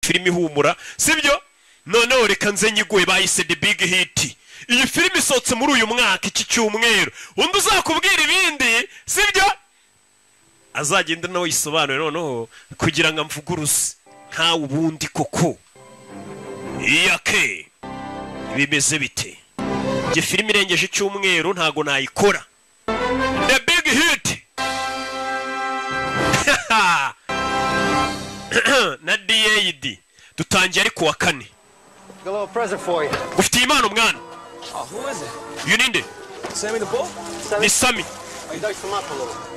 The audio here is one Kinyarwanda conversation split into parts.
filimi ihumura sibyo noneho reka nze nyiguye bayise The Big Hit iyi filimi isohotse muri uyu mwaka iki cyumweru undi uzakubwira ibindi sibyo azagenda nawe yisobanure noneho kugira ngo amvuguruze nkawe ubundi koko iyake bimeze bite iyi filimi irengeje icyumweru ntago nayikora The Big Hit na DAD dutangiye ari kuwa kane ufite impano mwana you need it Sammy the bull? ni Sammy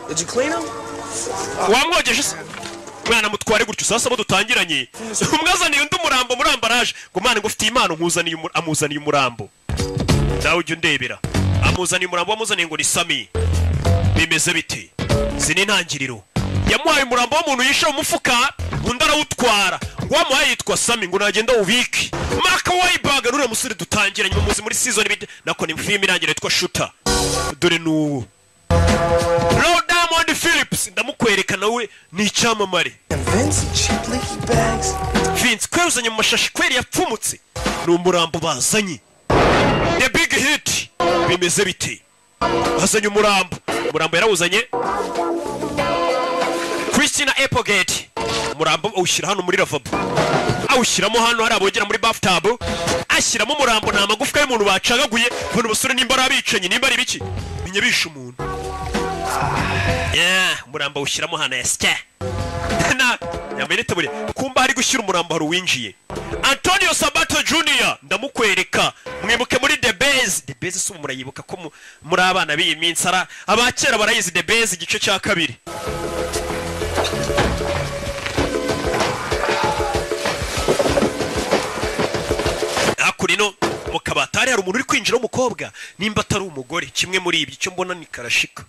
Did you clean him? wamwogeje se mwana mutware gutyo sasa bo dutangiranye umwazaniye undi murambo muri ambaraje ngo mwana ngo ufite impano nkuzaniye amuzaniye umurambo dawe ujye ndebera amuzaniye umurambo wamuzaniye ngo ni Sammy bimeze bite sini ntangiriro yamuhaye umurambo w'umuntu yisha umufuka undi arawutwara ngo wamuhaye yitwa Sammy ngo nagenda ubike Mark Wahlberg nure musore dutangiranye muzi muri season nako ni film irangira yitwa Shooter dore nuwo Diamond Phillips ndamukwereka nawe ni icyamamare Vince kwezanye mu mashashi kweri yapfumutse ni umurambo bazanye The Big Hit bimeze bite bazanye umurambo yarawuzanye Christina Applegate umurambo awushyira hano muri lavabo awushyiramo hano hari abogera muri bathtub ashyiramo umurambo nta magufwa y'umuntu bacagaguye bano basore nimba ari abicanyi nimba ari biki binyabisha umuntu umurambo awushyiramo hano yasya na yamenete buri kumba hari gushyira umurambo hari uwinjiye Antonio Sabato Jr ndamukwereka mwibuke muri The Base si murayibuka ko muri abana b'iyi minsi ara abakera barayizi The Base igice cya kabiri akurino mukabatari hari umuntu uri kwinjira w'umukobwa nimba atari umugore kimwe muri ibyo cyo mbona ni karashika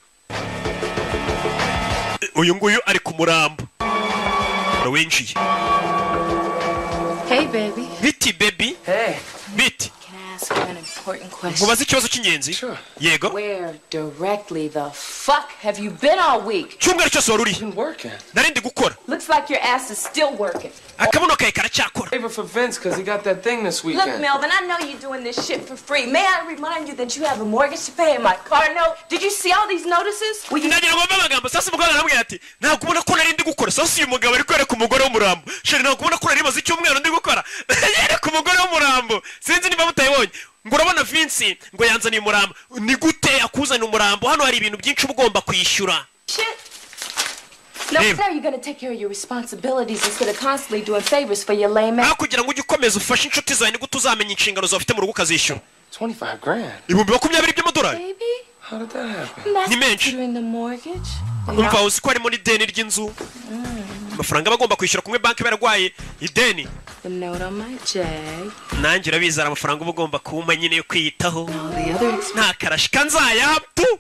uyu nguyu ari ku murambo winjiye Hey baby. Biti baby. Hey. Biti. Can I ask you an important question? Mubaze ikibazo cy'ingenzi. Sure. Yego. Where directly the fuck have you been all week? Cyumweru cyose wari uri. Been working. Narindi gukora. Looks like your ass is still working. Akabuno kawe karacyakora. Favor for Vince because he got that thing this weekend. Look, Melvin, I know you're doing this shit for free. May I remind you that you have a mortgage to pay and my car note? Did you see all these notices? Nagira ngo amagambo sasa umugabo aramubwira ati ntabwo ubona ko narindi gukora sasa uyu mugabo ari kwereka umugore w'umurambo sheri ntabwo ubona ko nari maze icyumweru ndi gukora yereka umugore w'umurambo sinzi niba mutayibonye ngo urabona Vince ngo yanzaniye umurambo ni gute akuzana umurambo hano hari ibintu byinshi ugomba kwishyura No, sir, you're gonna take care of your responsibilities instead of constantly doing favors for your lame ass. kugira ngo ujye ukomeza ufashe inshuti zawe ni gute uzamenya inshingano zawe ufite mu rugo ukazishyura $25,000. ibihumbi 20 by'amadolari Baby? How did that happen? That's Ni menshi. considering the mortgage. umva uzi ko harimo n'ideni ry'inzu amafaranga bagomba kwishyura kumwe banki barwaye ideni The note on my jag. nanjye urabizara amafaranga uba ugomba kuma nyine yo kwiyitaho All the other expenses. nta karashika nzayapfu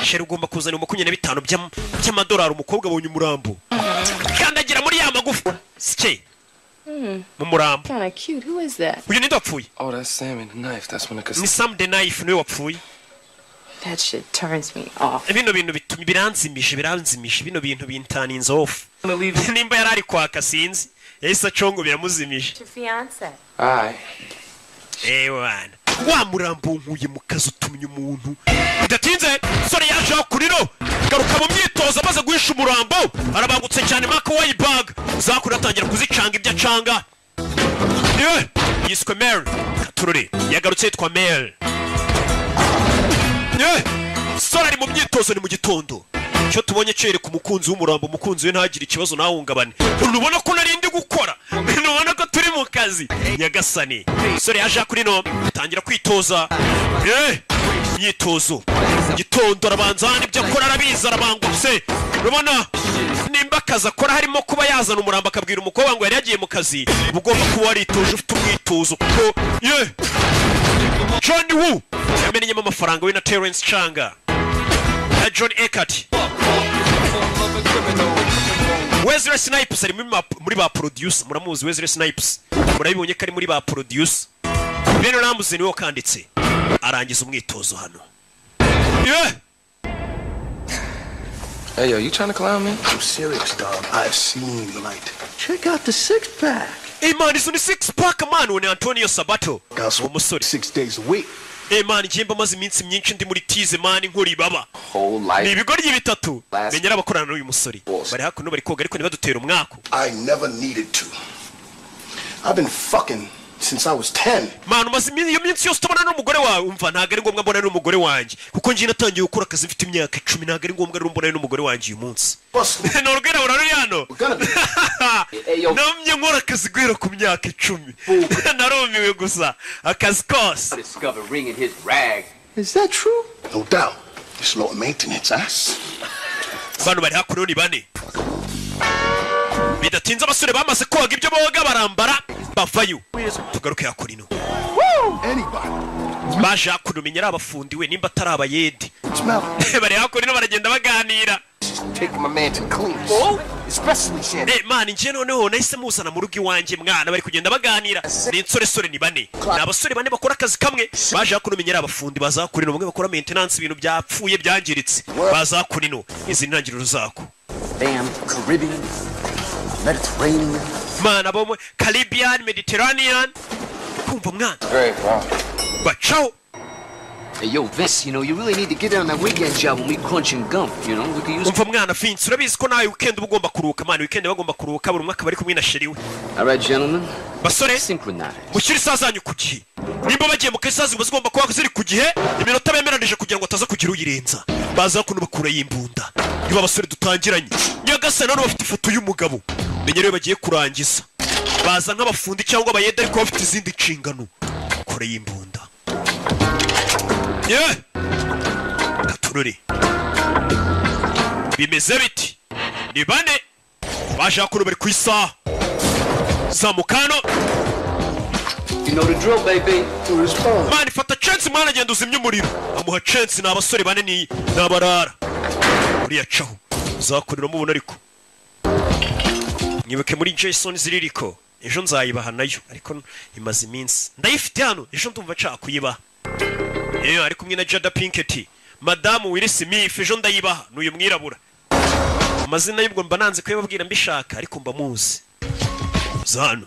sheri ugomba kuzana 25 by'amadolari umukobwa abonye umurambo kandagira muri ya magufwa sike mu murambo Kinda cute. Who is that? uyu ninde wapfuye Oh, that's Sammy the knife. That's when the ni casino. Sam the Knife niwe wapfuye That shit turns me off. bino bintu bituma biranzimisha bino bintu bintaninze off I'm gonna leave you. nimba yarari kwaka sinzi yahise acongo biramuzimije Your fiance. Alright. wana wa murambo nkuye mu kazi utumye umuntu bidatinze sore yaje kuriro garuka mu myitozo amaze guhisha umurambo arabangutse cyane Mark Wahlberg zakura atangira kuzicanga ibyo acanga yiswe Mary Katurore yagarutse yitwa Mary sore ari mu myitozo ni mu gitondo cyo tubonye cyereka umukunzi w'umurambo umukunzi we ntagire ikibazo nahungabane unubona ko narindi gukora unubona ko turi mu kazi nyagasani sore yaje kuri no tangira kwitoza myitozo gitondo arabanza n'ibyo akora arabiza arabangutse urabona nimba akazi akora harimo kuba yazana umurambo akabwira umukobwa ngo yari yagiye mu kazi ugomba kuba waritoje ufite umwitozo kuko John Woo yamenyemo amafaranga we na Terence Changa na John Eckert Wesley Snipes ari muri ba producer muramuzi Wesley Snipes murabibonye ko ari muri ba producer bene namuze niwe kanditse arangiza umwitozo hano Hey, yo, you trying to clown me? I'm serious, dog. I've seen the light. Check out the six-pack. Hey man, izo ni six pack man ni Antonio Sabato. Umusore 6 days a week. Hey man, jemba maze iminsi myinshi ndi muri tize man nkuri baba. Whole life. Ni ibigori bitatu. Menyera abakorana n'uyu musore. Bari hakuno bari koga ariko nibadutera umwako. I never needed to. I've been fucking since I was 10. Man, maze iyo minsi yose tabana n'umugore wawe umva ntago ari ngombwa mbona n'umugore wanjye kuko ngiye natangiye gukora akazi mfite imyaka 10 ntago ari ngombwa mbona n'umugore wanjye uyu munsi. No rugera uraruyano. Namye nkora akazi guhera ku myaka 10. Narumiwe gusa akazi kose. Discover ring in his rag. Is that true? No doubt. It's low maintenance, ass. Bano bari hakuno ni bane. Bidatinze abasore bamaze koga ibyo boga barambara bavayo. Tugaruke yakurino. Anybody. Baje hakuno menyera abafundiwe nimba atari abayedi. Bari hakurino baragenda baganira. Take my man to clean. Oh, especially Shannon. Man, nje noneho nahise muzana mu rugo iwanjye mwana bari kugenda baganira. Ni insore ni bane. N'abasore bane bakora akazi kamwe. Baje hakuno menyera abafundi bazakurino bamwe bakora maintenance ibintu byapfuye byangiritse. Bazakurino izi ntangiriro zako. Damn Caribbean, Mediterranean. Man, abo Caribbean, Mediterranean. Kumva mwana. Great, wow. Bacaho. Hey, yo, Vince, you know, you really need to get on that weekend job when we crunching gum, you know? We can use... Umva mwana Vince, urabizi ko nawe weekend uba ugomba kuruhuka man, weekend bagomba kuruhuka buri mwaka bari kumwe na sheri we. All right, gentlemen. Basore, synchronize. Mushyira isazanyu ku gihe. Nimba bagiye mu kasazi bazigomba kuba ziri ku gihe, iminota bemeranije kugira ngo ataza kugira uyirenza. Baza kuno bakura yimbunda. Niba abasore dutangiranye. Nyagasa none bafite ifoto y'umugabo. Menyerewe bagiye kurangiza. Baza nk'abafundi cyangwa abayede ariko bafite izindi nshingano. Kore yimbunda. Yeah. Katururi. Bimeze biti. Ni bane. Baje hakuno bari kwisa. Zamukano. You know the drill, baby. To respond. Man, fata chance mwana agenda uzimya umuriro. Amuha chance n'abasore bane ni nabarara. Uriya caho. Uzakurira mubona ariko. Nyibuke muri Jason ziririko. Ejo nzayibaha nayo ariko imaze iminsi. Ndayifite hano. Ejo ndumva nshaka kuyibaha. Ari kumwe na Jada Pinkett. Madamu Will Smith ejo ndayibaha n'uyu mwirabura. Amazina y'ubwo mba nanze kuyababwira mbishaka ariko mba muzi. Zano.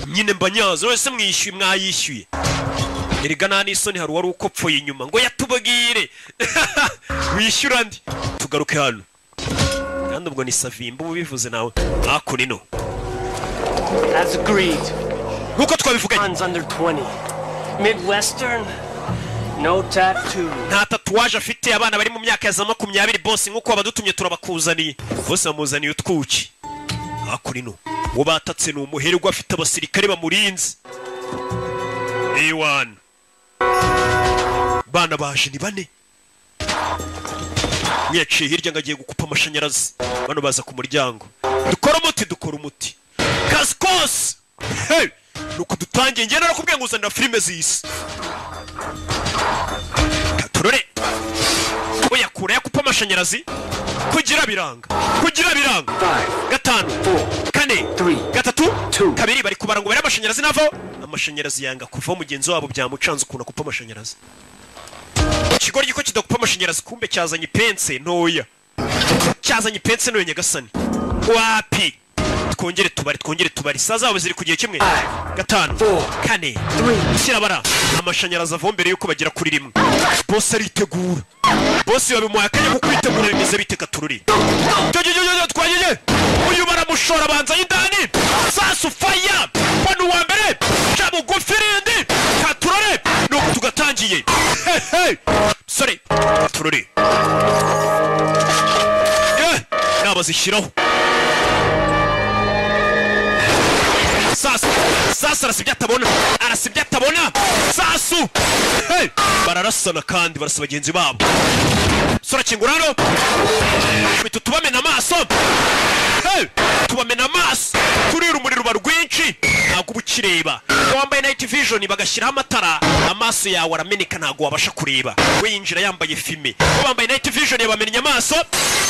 Nyine mbanyazo wese mwishyuye mwayishyuye. Erigana n'isoni hari wari ukopfoye inyuma ngo yatubagire. Wishyura ndi. Tugaruke hano. Kandi ubwo ni Savimba ubivuze nawe. Hakunino. As agreed. Nkuko twabivuganye. Guns under 20. Midwestern. No tattoo. Nta tatuwaje afite abana bari mu myaka ya za 20 boss nkuko abadutumye turabakuzaniye. Bose bamuzaniye utwuki. Hakurino. Wo batatse no umuherwa afite abasirikare bamurinze. A1. Bana baje ni bane. Yaciye hirya ngagiye gukupa amashanyarazi. Bano baza ku muryango. Dukora umuti. Kaskos. Hey! Nuko dutangiye ngenda nakubwiye ngo uzanira filime zisi. Katurore. Oya kure yakupa amashanyarazi. Kugira biranga. Gatanu. 4. Gatatu. Kabiri bari kubara ngo bari amashanyarazi navo. Amashanyarazi yanga kuva mugenzi wabo byamucanze ukuna kupa amashanyarazi. Ikigoryi ko kidakupa amashanyarazi kumbe cyazanye pense ntoya. Cyazanye pense ntoya nyagasani. Wapi? Twongere tubari sazawe ziri kugiye kimwe. 5 4 kirabara amashanyarazi avombere yuko bagira kuri rimwe. Boss aritegura. Boss yabimuye akanya ko kwitegura bimeze bite Katururi. Twagiye. Uyu baramushora banza y'indani. Sasu fire. Bano wa mbere. Chabu gufirindi. Katururi. Nuko tugatangiye. Hey. Sorry. Katururi. Nabazishiraho. Sasa arasibye atabona Sasu hey bararasana kandi barasa bagenzi babo sora kingurano bitu tubamena amaso hey tubamena amaso turira umuriro barwinshi ntago ubukireba wambaye night vision bagashyiraho amatara amaso yawe arameneka ntago wabasha kureba we yinjira yambaye filme wambaye night vision yabamenya amaso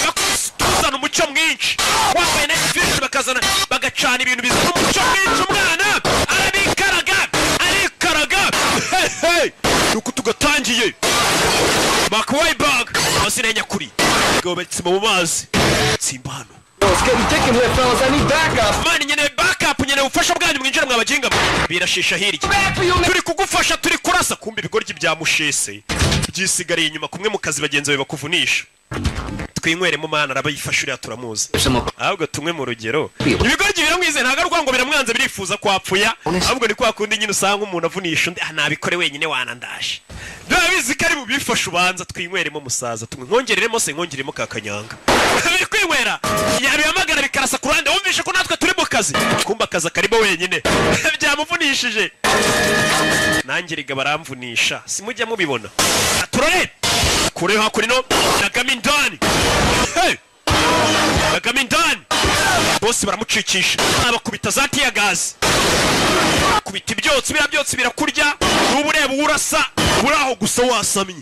bakuzana umucyo mwinshi wambaye night vision bakazana bagacana ibintu bizana umucyo mwinshi umwana arikaraga hey nuko tugatangiye Mark amazina ya nyakuri gobetse mu mazi simba hano. It's getting thick in here, fellas. I need backup. Mani nyene backup nyene ufasha bwanyu mwinjira mwabaginga birashisha hirya turi kugufasha turi kurasa kumbe ibigoryi bya mushese byisigariye inyuma kumwe mu kazi bagenzi bawe bakuvunisha twinyweremo mana arabayifashurira turamuzi ahubwo tumwe mu rugero ibigoryi biramwize ntaga rwango biramwanze birifuza kwapfuya ahubwo ni kwa kundi nyine usanga umuntu avunisha undi nabikore wenyine wanandashe ndabizi kari bubifasha ubanza twinyweremo musaza tumwe nkongereremo se nkongeremo kakanyanga biri kwinywera yabihamagara bikarasa ku ruhande wumvishe ko natwe turi mu kazi kumba akazi karimo wenyine byamuvunishije nanjye riga baramvunisha simujya mubibona turore kure hakurino nagamindani nagamindani bose baramucikisha abakubita za tiya gazi kubita ibyotsi byotsi birakurya n'ubu ureba urasa uraho gusa wasamye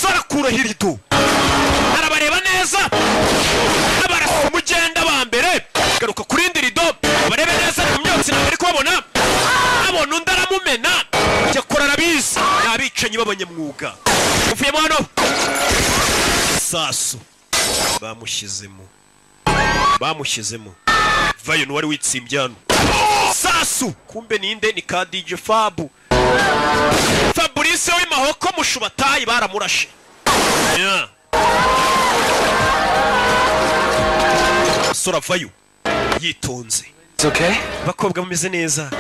sarakura hirido arabareba neza abarasa mugenda ba mbere garuka kuri ndirido barebe neza mu myotsi nabari kubabona abona undi aramumena cyakora arabizi nabicanyi b'abanyamwuga uvuyemo hano sasu bamushyizemo vayo n'uwari witsimbye hano sasu kumbe ninde ni ka DJ Fabu Fabrice w'imahoko mushubatayi baramurashe sora vayo yitonze. It's okay? Bakobwa bameze neza.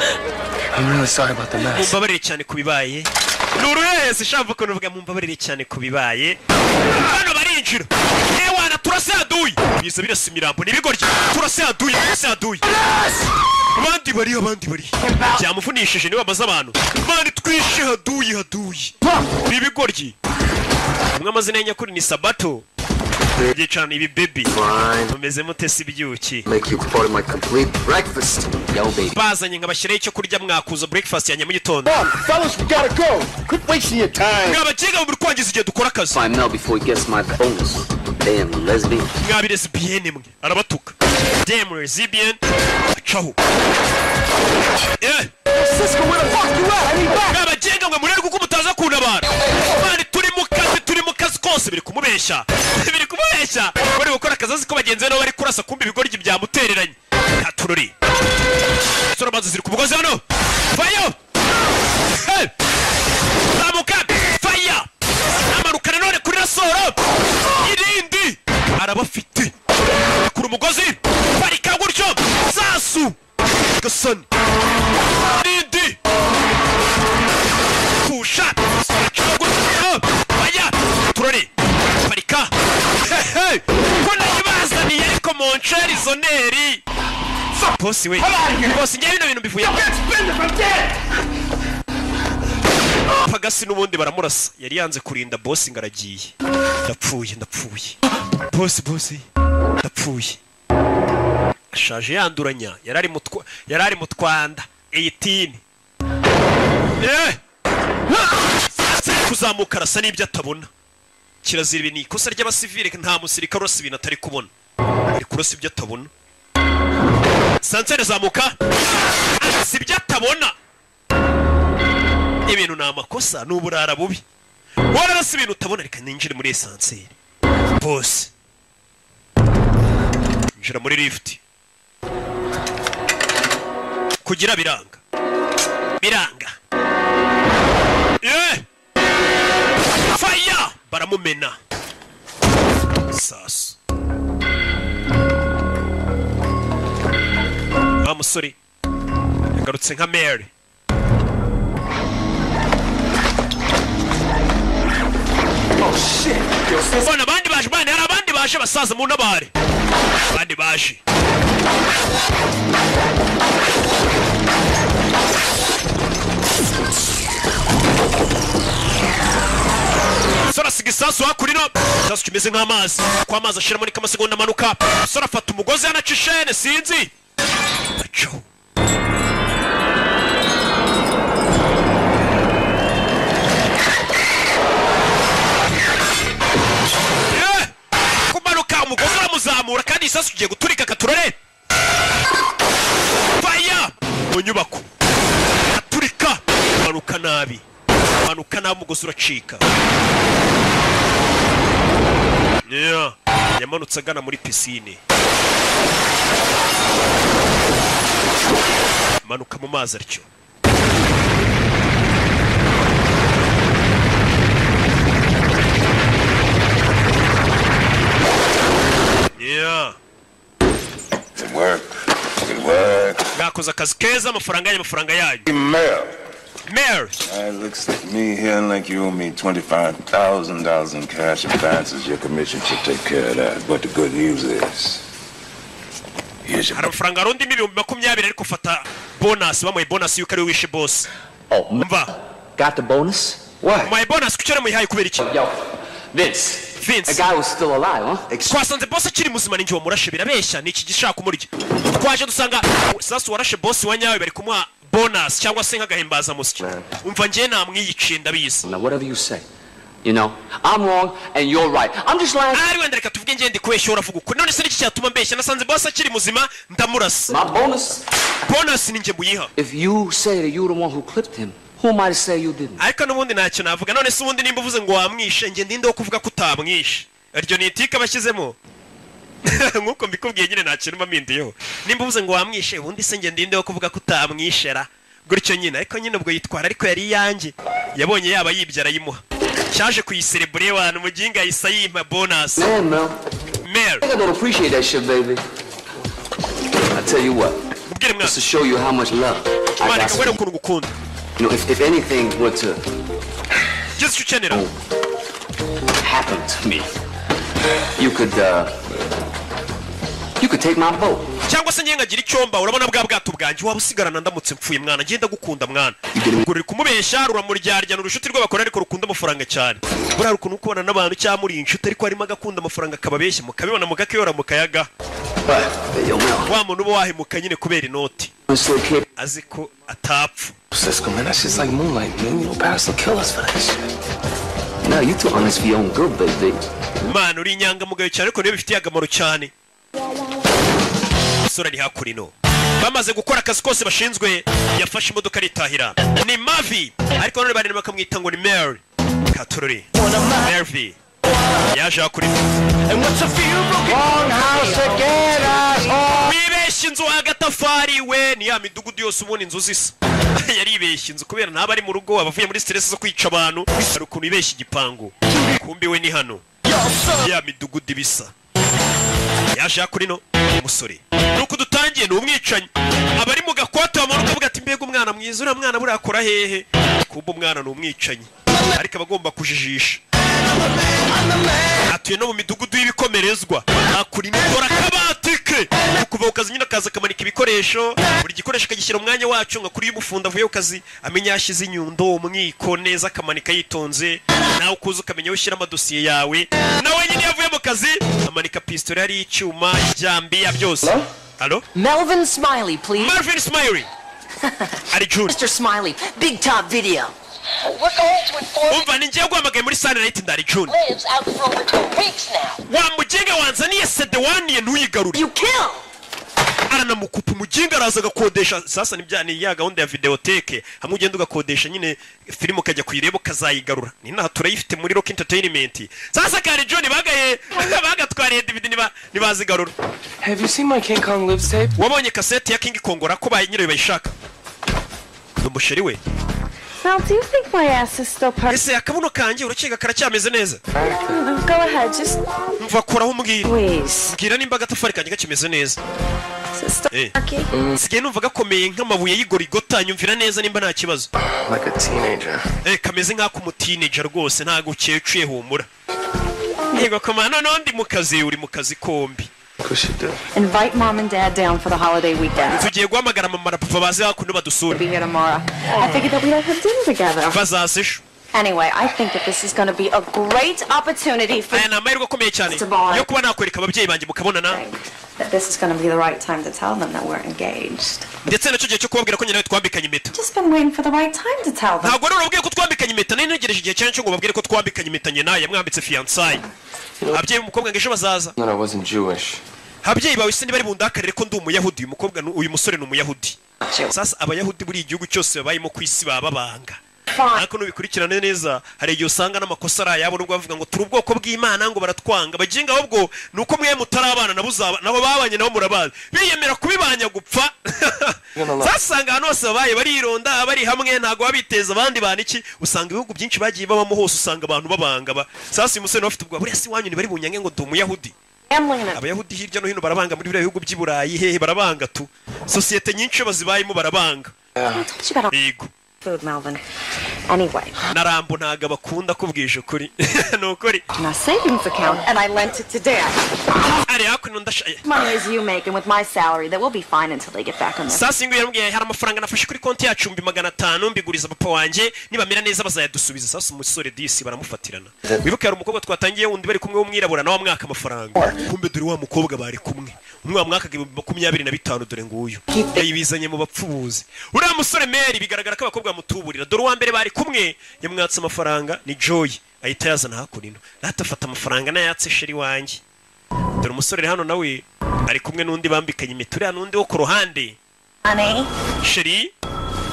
I'm really sorry about the mess. Mumbabarire cyane kubibaye. Nuruheze shavuga ko nuvuga mumbabarire cyane kubibaye. Bano barinjira. Ewana turase aduyi. Biza birasimirambo nibigorye. Turase aduyi. Abandi bari. Byamufunishije niwe amaze abantu. Mani twishe haduyi. Nibigorye. Umwe amazina y'anyakuri ni Sabato. Gicana ibi baby. Umeze mutesi ibyuki. Make you part of my complete breakfast. Yo baby. Bazanye nkabashyiraho icyo kurya mwakuza breakfast ya nyamugitondo. Fellas, we gotta go. Quit wasting your time. Ngabakiga mu rwangiza igihe dukora akazi. Find Mel before he gets my bonus. Damn lesbian. Ngabi lesbian mwe arabatuka. Damn lesbian. Ciao. Cisco, where the fuck you at? I need back. Ngabakiga mwe murere kuko mutaza kunabara. Mani turi mu kazi kose biri kumubesha. Bari gukora akazi ko bagenzi no bari kurasa kumbi ibigoryi byamutereranye. Atururi. Sora bazi ziri kubugozi hano. Fire! Hey! Zamuka! Fire! Amarukana none kuri rasoro. Irindi arabafite. Kuri umugozi. Barika gutyo. Sasu. Gasani. Irindi. Pusha. Fire! Tururi. Barika. Hey! Kuna yibazaniye ariko moncheri zoneri. Bosi we. Bosi ngiye bino bintu bivuye. Pagasi n'ubundi baramurasa. Yari yanze kurinda bosi ngaragiye. Ndapfuye. Bosi. Ndapfuye. Ashaje yanduranya. Yarari mu Twanda 18. Kuzamuka arasa n'ibyo atabona. Kirazira ibi ni ikosa ry'abasivile nta musirikare urasa ibintu atari kubona. Ari kurasa ibyo atabona. Sansere zamuka. Si ibyo atabona. Ibintu ni amakosa n'uburara bubi. Wararasa ibintu utabona reka ninjire muri esanseri. Boss. Njira muri lift. Kugira biranga. Fire! Baramumena. Sasu. Musore yagarutse nka Mary. Oh shit. Yo, sis. Bana bandi hari abandi baje basaza mu nabare. Bandi baje. Sora sigisasu hakurino. Sasu kimeze nk'amazi. Kwa amazi ashira muri kamasegonda manuka. Sora afata umugozi yanacishene sinzi. Ciao. Kumanuka umugozi uramuzamura kandi isasu ugiye guturika katurore. Fire! Mu nyubako. Aturika. Manuka nabi. manuka nawe umugozi uracika. Yamanutse agana muri pisine. Manuka mu mazi atyo. Good work. Good work. Gakoze akazi keza, amafaranga yayo. Mayor. It looks like me here like you owe me $25,000 in cash advances. Your commission should take care of that. But the good news is, here's your... Amafaranga arundi miliyoni 20 ariko fata bonus, bamuye bonus yuko ari wishe boss. Oh, mva. Got the bonus? What? My bonus kucyora muyihaye kubera iki? Yo, Vince. The guy was still alive, huh? Twasanze boss akiri muzima ninjye wamurashe birabeshya niki gishaka umurya. Twaje dusanga sasa warashe boss wanyawe bari kumuha bonus cyangwa se nkagahimbaza musiki. Umva ngiye namwiyiciye ndabizi. Now whatever you say. You know, I'm wrong and you're right. I'm just lying. Ari wenda reka tuvuge ngiye ndi kweshya uravuga uko. None se niki cyatuma mbeshya nasanze boss akiri muzima ndamurasa. My bonus. Bonus ninjye buyiha. If you say that you're the one who clipped him, who am I to say you didn't? Ariko nubundi ntacyo navuga. None se ubundi nimba uvuze ngo wamwishe ngiye ndinde wo kuvuga ko utamwishe. Aryo ni itika bashyizemo. Nkuko mbikubwiye nyine ntacyo numa mindiyeho. Nimba uvuze ngo wamwishe ubundi se ngiye ndinde wo kuvuga ko utamwishera. Gutyo nyine ariko nyine ubwo yitwara ariko yari yanjye. Yabonye yaba yibyara yimuha. Cyaje kuyiserebure abantu muginga yisa yimpa bonus. Man, Mel. Mel. I don't appreciate that shit, baby. I tell you what. Just to show you how much love I got for you. You know, if anything were to just to channel happen to me, you could take my boat. Cyangwa se nyenga gira icyomba urabona bwa bwato bwanjye waba usigarana ndamutse mpfuye mwana ngenda gukunda mwana. Uri kumubeshya ruramuryaryana urushuti rw'abakora ariko rukunda amafaranga cyane. Bura rukuntu kubona n'abantu cyamuri inshuti ariko harimo agakunda amafaranga kababeshya mukabibona mugakeyora mukayaga. Wa muntu uba wahemuka nyine kubera inoti. Aziko atapfu. Cisco, man, that's just like moonlight, man. You know, Paris will kill us for that shit. No, you too honest for your own good, baby. Man, uri inyangamugayo cyane ariko niyo bifitiye akamaro cyane. Sura ni hakurino. Bamaze gukora akazi kose bashinzwe yafashe imodoka ritahira. Ni Mavi. Ariko none bari bakamwita ngo ni Mary. Katururi. Mary. Yaje hakurino. And what's a few broken house together? Wibeshye inzu agatafari we ni ya midugudu yose ubona inzu zisa. Yari ibeshye inzu kubera naba ari mu rugo abavuye muri stress zo kwica abantu. Ari ukuntu ibeshye igipangu. Kumbi we ni hano. Ya midugudu ibisa. Yaje hakurino umusore. Nuko dutangiye no umwicanyi. Abari mu gakwata bamanuka bavuga ati mbega umwana mwiza ura mwana burakora hehe. Kumba umwana no umwicanyi. Ariko abagomba kujijisha. Atuye no mu midugudu y'ibikomerezwa. Hakurino dora kabatike. Kuva ukazi nyina kaza kamanika ibikoresho. Buri gikoresho kagishyira umwanya wacu nka kuri y'umufunda avuye ukazi amenya yashize inyundo umwiko neza kamanika yitonze. Nawe ukuza ukamenya ushyira amadosiye yawe. Nawe nyine yavuye mu kazi amanika pistol yari icyuma ijambi ya byose. Hello? Melvin Smiley, please. Melvin Smiley. Ari June. Mr. Smiley, Big Top Video. We're going to inform Umva ninjye guhamagaye muri Sunlight ndari June. lives out for over 2 weeks now. Wa mugenga wanzaniye CD1 ntuyigarure. You kill. Aranamukupa umuginga araza gakodesha sasa nibyane ya gahunda ya videoteke hamwe ugenda ugakodesha nyine filmu kajya kuyireba kazayigarura ni naho turayifite muri Rock Entertainment sasa kari John bagatwariye DVD nibazigarura. Have you seen my King Kong lives tape? Wabonye cassette ya King Kong ko baye nyine bayishaka n'umusheri we. Now, do you think my ass is still part? Ese akabuno kanjye urakiga karacyameze neza. Go ahead, just. Mva koraho umbwira. Please. Mbwira nimba agatafari kanjye gakimeze neza. Sister. Sigiye numva gakomeye nk'amabuye y'igorigota nyumvira neza nimba nta kibazo. Like a teenager. Kameze nk'ako mu teenager rwose ntago ucyeciye humura. Yego komana nondi mu kazi uri mu kazi kombi. Invite mom and dad down for the holiday weekend. Tugiye guhamagara mama na papa baze hakuno badusura. Be here tomorrow. I figured that we'd have dinner together. Bazasisho. Anyway, I think that this is going to be a great opportunity for aya namahirwe akomeye cyane yo kuba nakwereka ababyeyi banjye mukabonana. That this is going to be the right time to tell them that we're engaged. Ndetse nacyo gihe cyo kubabwira ko nyine twambikanye impeta. Just been waiting for the right time to tell them. Ntabwo rero ubwiye ko twambikanye impeta ntegereje igihe cyane cyo ngo babwire ko twambikanye impeta nyine naye mwambitse fiancé. Ababyeyi umukobwa ngeje bazaza. No, I wasn't Jewish. Ababyeyi bawe se bari bundakarire ko ndi umuyahudi uyu mukobwa uyu musore ni umuyahudi. Sasa abayahudi buri igihugu cyose babayemo ku isi bababanga. ariko nubikurikirana neza hari igihe usanga n'amakosa ari ayabo nubwo bavuga ngo turi ubwoko bw'Imana ngo baratwanga baginga ahubwo nuko mwe mutarabana nabo babanye nabo murabazi biyemera kubibanya gupfa zasanga hano hose babaye barironda bari hamwe ntago babiteza abandi bana iki usanga ibihugu byinshi bagiye babamo hose usanga abantu babanga sasa umusore bafite ubwo buriya si wanyu ni bari bunyange ngo dumuyahudi abayahudi hirya no hino barabanga muri bihugu by'iburayi hehe barabanga tu societe nyinshi bazibayemo barabanga yego food, Melvin. Anyway. Narambo ntaga bakunda kubwisha kuri. Nukuri. My savings account and I lent it to Dad. Ari hakuno ndashaye. Money as you make and with my salary that will be fine until they get back on this. Sasa ingo yambwiye hari amafaranga nafashe kuri konti yacu 500 mbiguriza papa wanje nibamira neza bazayadusubiza sasa umusore disi baramufatirana. Wibuke hari umukobwa twatangiye wundi bari kumwe w'umwirabura nawe mwaka amafaranga. Kumbe dore wa mukobwa bari kumwe. Umwe mwaka 25 dore nguyu. Yibizanye mu bapfubuzi. Uriya musore Mary bigaragara ko abakobwa mutuburira dore wa mbere bari kumwe yamwatse amafaranga ni Joy ahita yazana hakurino natafata amafaranga nayatse sheri wanje dore umusore hano nawe ari kumwe nundi bambikanye imitura nundi wo ku ruhande Honey sheri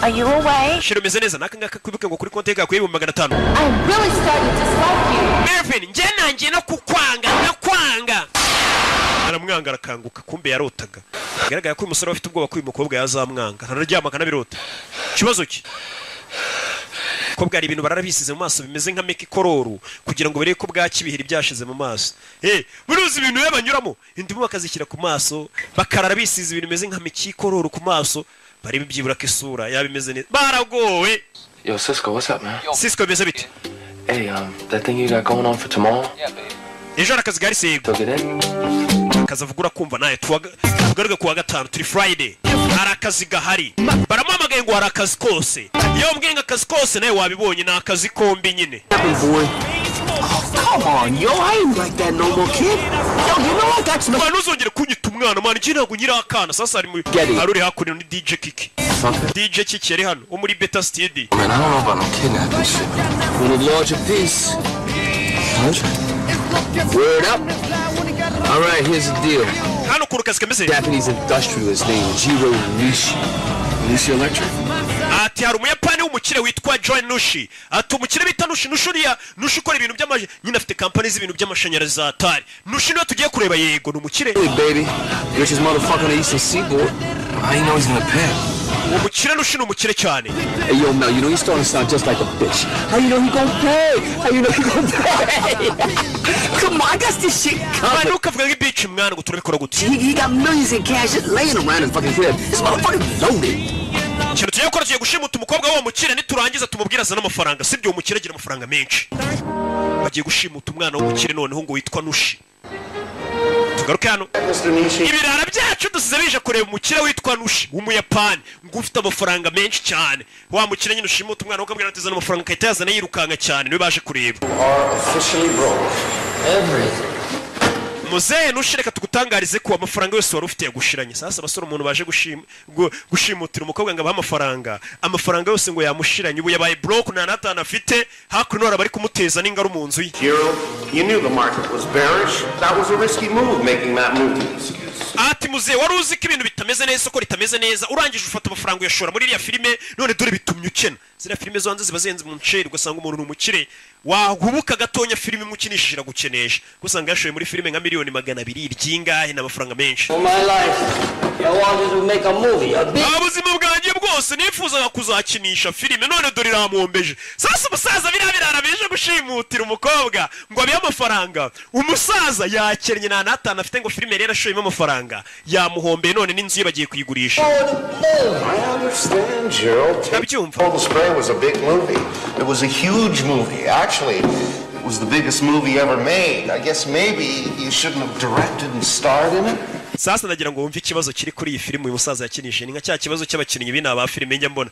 are you away sheri meze neza nakanga kwibuke ngo kuri konti yawe 500 I'm really starting to dislike you Mervin nje nanjye no kukwanga aramwanga arakanguka kumbe yarotaga bigaragara ko umusore afite ubwoba ko uyu mukobwa yazamwanga hararyama kanabirota kibazo ki ko bwari ibintu bararabisize mu maso bimeze nka meki kororo kugira ngo bareke ko bwakibihira byashize mu maso buruzi ibintu yabanyuramo indimu bakazishyira ku maso bakarara bisize ibintu bimeze nka meki kororo ku maso bari bibyibura ko isura yabimeze neza baragowe Yo Cisco, what's up man? Cisco beze bite Hey, that thing you got going on for tomorrow? ejo arakazi gari sego kazavugura kumva naye tugaruka kuwa gatanu turi Friday arakazi gahari baramamagaye ngo arakazi kose iyo mbwenga akazi kose naye wabibonye na akazi kombi nyine Come on, yo, I ain't like that no more, kid. Yo, you know I got some. Man, uzongera kunyita umwana man, njye ntago nyira akana sasa ari hakurino ni DJ Kiki. DJ Kiki yari hano wo muri Beta Studio. Man, I don't know about no kidnapping shit. We need larger piece. Word up. All right, here's the deal. Hano kurukazi kameze. Japanese industrialist named Jiro Nishi. Nishi Electric. Ati hari umuyapani w'umukire witwa Joy Nushi. Ati umukire bita Nushi Nushuriya Nushi ukora ibintu by'amaje nyine afite company z'ibintu by'amashanyarazi za Atari. Nushi no tugiye kureba yego n'umukire. Hey baby, richest motherfucker on the Eastern Seaboard. I know he's gonna pay. Umukire Nushi n'umukire cyane. Hey yo Mel, you know he's starting to sound just like a bitch. How you know he gonna pay? How you know he gonna pay? Come on, I got this shit covered. Man, ukavuga nk'ibitch mwana ngo turabikora gute. He got millions in cash just laying around his fucking crib. This motherfucker loaded. Kintu tugiye gukora tugiye gushimuta umukobwa w'uwo mukire niturangiza tumubwira azana amafaranga sibyo umukire agira amafaranga menshi bagiye gushimuta umwana w'umukire noneho ngo witwa Nushi tugaruke hano ibirara byacu dusize bije kureba umukire witwa Nushi w'umuyapani ngo ufite amafaranga menshi cyane wa mukire nyine ushimuta umwana ukabwira ati azana amafaranga kayita yazana yirukanga cyane niwe baje kureba Muze nushireka tugutangarize ko amafaranga yose wari ufite yagushiranye sasa abasore umuntu baje gushimutira umukobwa ngo abaha amafaranga yose ngo yamushiranye ubu yabaye broke na natana afite hakuno bari kumuteza n'ingaro mu nzu ye You knew the market was bearish. That was a risky move making that move. Ati muze wari uzi ko ibintu bitameze neza ko ritameze neza urangije ufata amafaranga yashora muri iriya filime none dore bitumye ukena zira filime zonze zibazenze mu nceri ugasanga umuntu n'umukire wahubuka gatonya filime mukinishira gukenesha gusanga yashoye muri filime nka miliyoni 200 ryingahe n'amafaranga menshi My life. I wanted to make a movie. A big ubuzima bwanjye bwose nifuzaga kuzakinisha filime none dore iramwombeje sasa umusaza birabirara bije gushimutira umukobwa ngo abiye amafaranga umusaza yakennye na natana afite ngo filime rero ashoyemo amafaranga yamuhombeye none n'inzu ye bagiye kuyigurisha I understand, Gerald. Cold Spray was a big movie. It was a huge movie. Actually, it was the biggest movie ever made. I guess maybe you shouldn't have directed and starred in it. Sasa ndagira ngo wumve ikibazo kiri kuri iyi filime uyu musaza yakinishije ni nka cya kibazo cy'abakinnyi bina ba filime njya mbona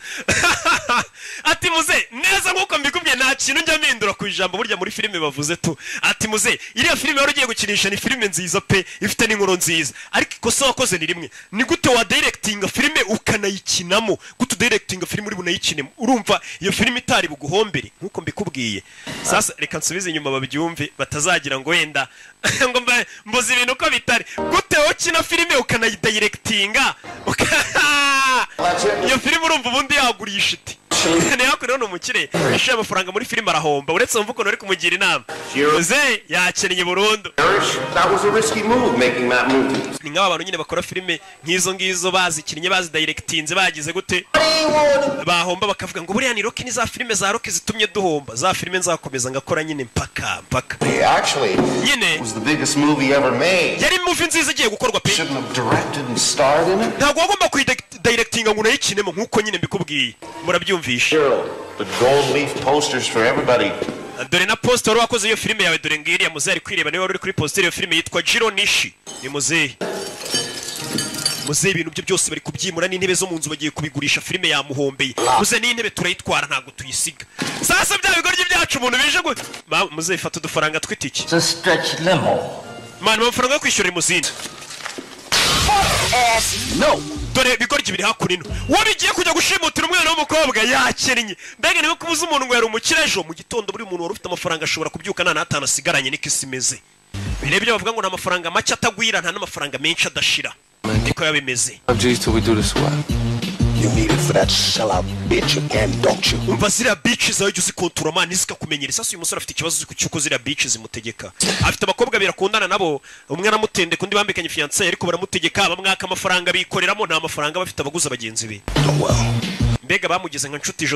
ati muze neza nkuko mbikubye nta kintu njya mpindura ku ijambo burya muri filime bavuze tu ati muze iriya filime wari ugiye gukinisha ni filime nziza pe ifite n'inkuru nziza ariko ikosa wakoze ni rimwe ni gute wa directinga filime ukanayikinamo gute directinga filime uri bunayikinemo urumva iyo filime itari buguhombere nkuko mbikubwiye sasa reka nsubize inyuma babyumve batazagira ngo wenda ngo mbuze ibintu ko bitari gute ukina filime ukanayidirectinga iyo filime urumva ubundi yagurisha iti niyo kuri no umukire yishyuye amafaranga muri filime arahomba uretse wumva ukuntu ari kumugira inama muzehe yakennye burundu. That was a risky move making that movie. Ni nk'aba bantu nyine bakora filime nk'izo ngizo bazikinnye bazidirectinze bagize gute bahomba bakavuga ngo buriya ni Rocky ni za filime za Rocky zitumye duhomba za filime nzakomeza ngakora nyine mpaka Actually, it was the biggest movie ever made. yari movie nziza igiye gukorwa pe Shouldn't have directed and starred in it. ntabwo wagomba kuyidirectinga ngo unayikinemo nk'uko nyine mbikubwiye murabyumvisha. The gold leaf posters for everybody. Dore na poster wari wakoze iyo filime yawe dore ngiriya muzehe ari kwireba niwe wari uri kuri poster iyo filime yitwa Jiro Nishi ni muzehe ibintu byo byose bari kubyimura n'intebe zo mu nzu bagiye kubigurisha filime yamuhombeye muzehe n'intebe turayitwara ntabwo tuyisiga sasa bya bigoryi byacu umuntu bije ngo muzehe fata udufaranga tw'itiki amafaranga yo kwishyura imuzini no dore bigoryi biri hakuno uwo bigiye kujya gushimutira umwana w'umukobwa yakennye mbega niwe kubuza umuntu ngo yari umukire ejo mu gitondo buri muntu wari ufite amafaranga ashobora kubyuka nta n'atanu asigaranye niko isi imeze birebye bavuga ngo ni amafaranga make atagwira nta n'amafaranga menshi adashira niko yabimeze. You need it for that sellout bitch again, don't you? Umva ziriya bitch zawe jya uzikontura mani zikakumenyera sasa uyu musore afite ikibazo cy'uko ziriya bitch zimutegeka afite abakobwa birakundana nabo umwe aramutende kundi bambikanye fiancé ariko baramutegeka bamwaka amafaranga bikoreramo nta mafaranga bafite abaguza abagenzi be mbega bamugeze nka nshuti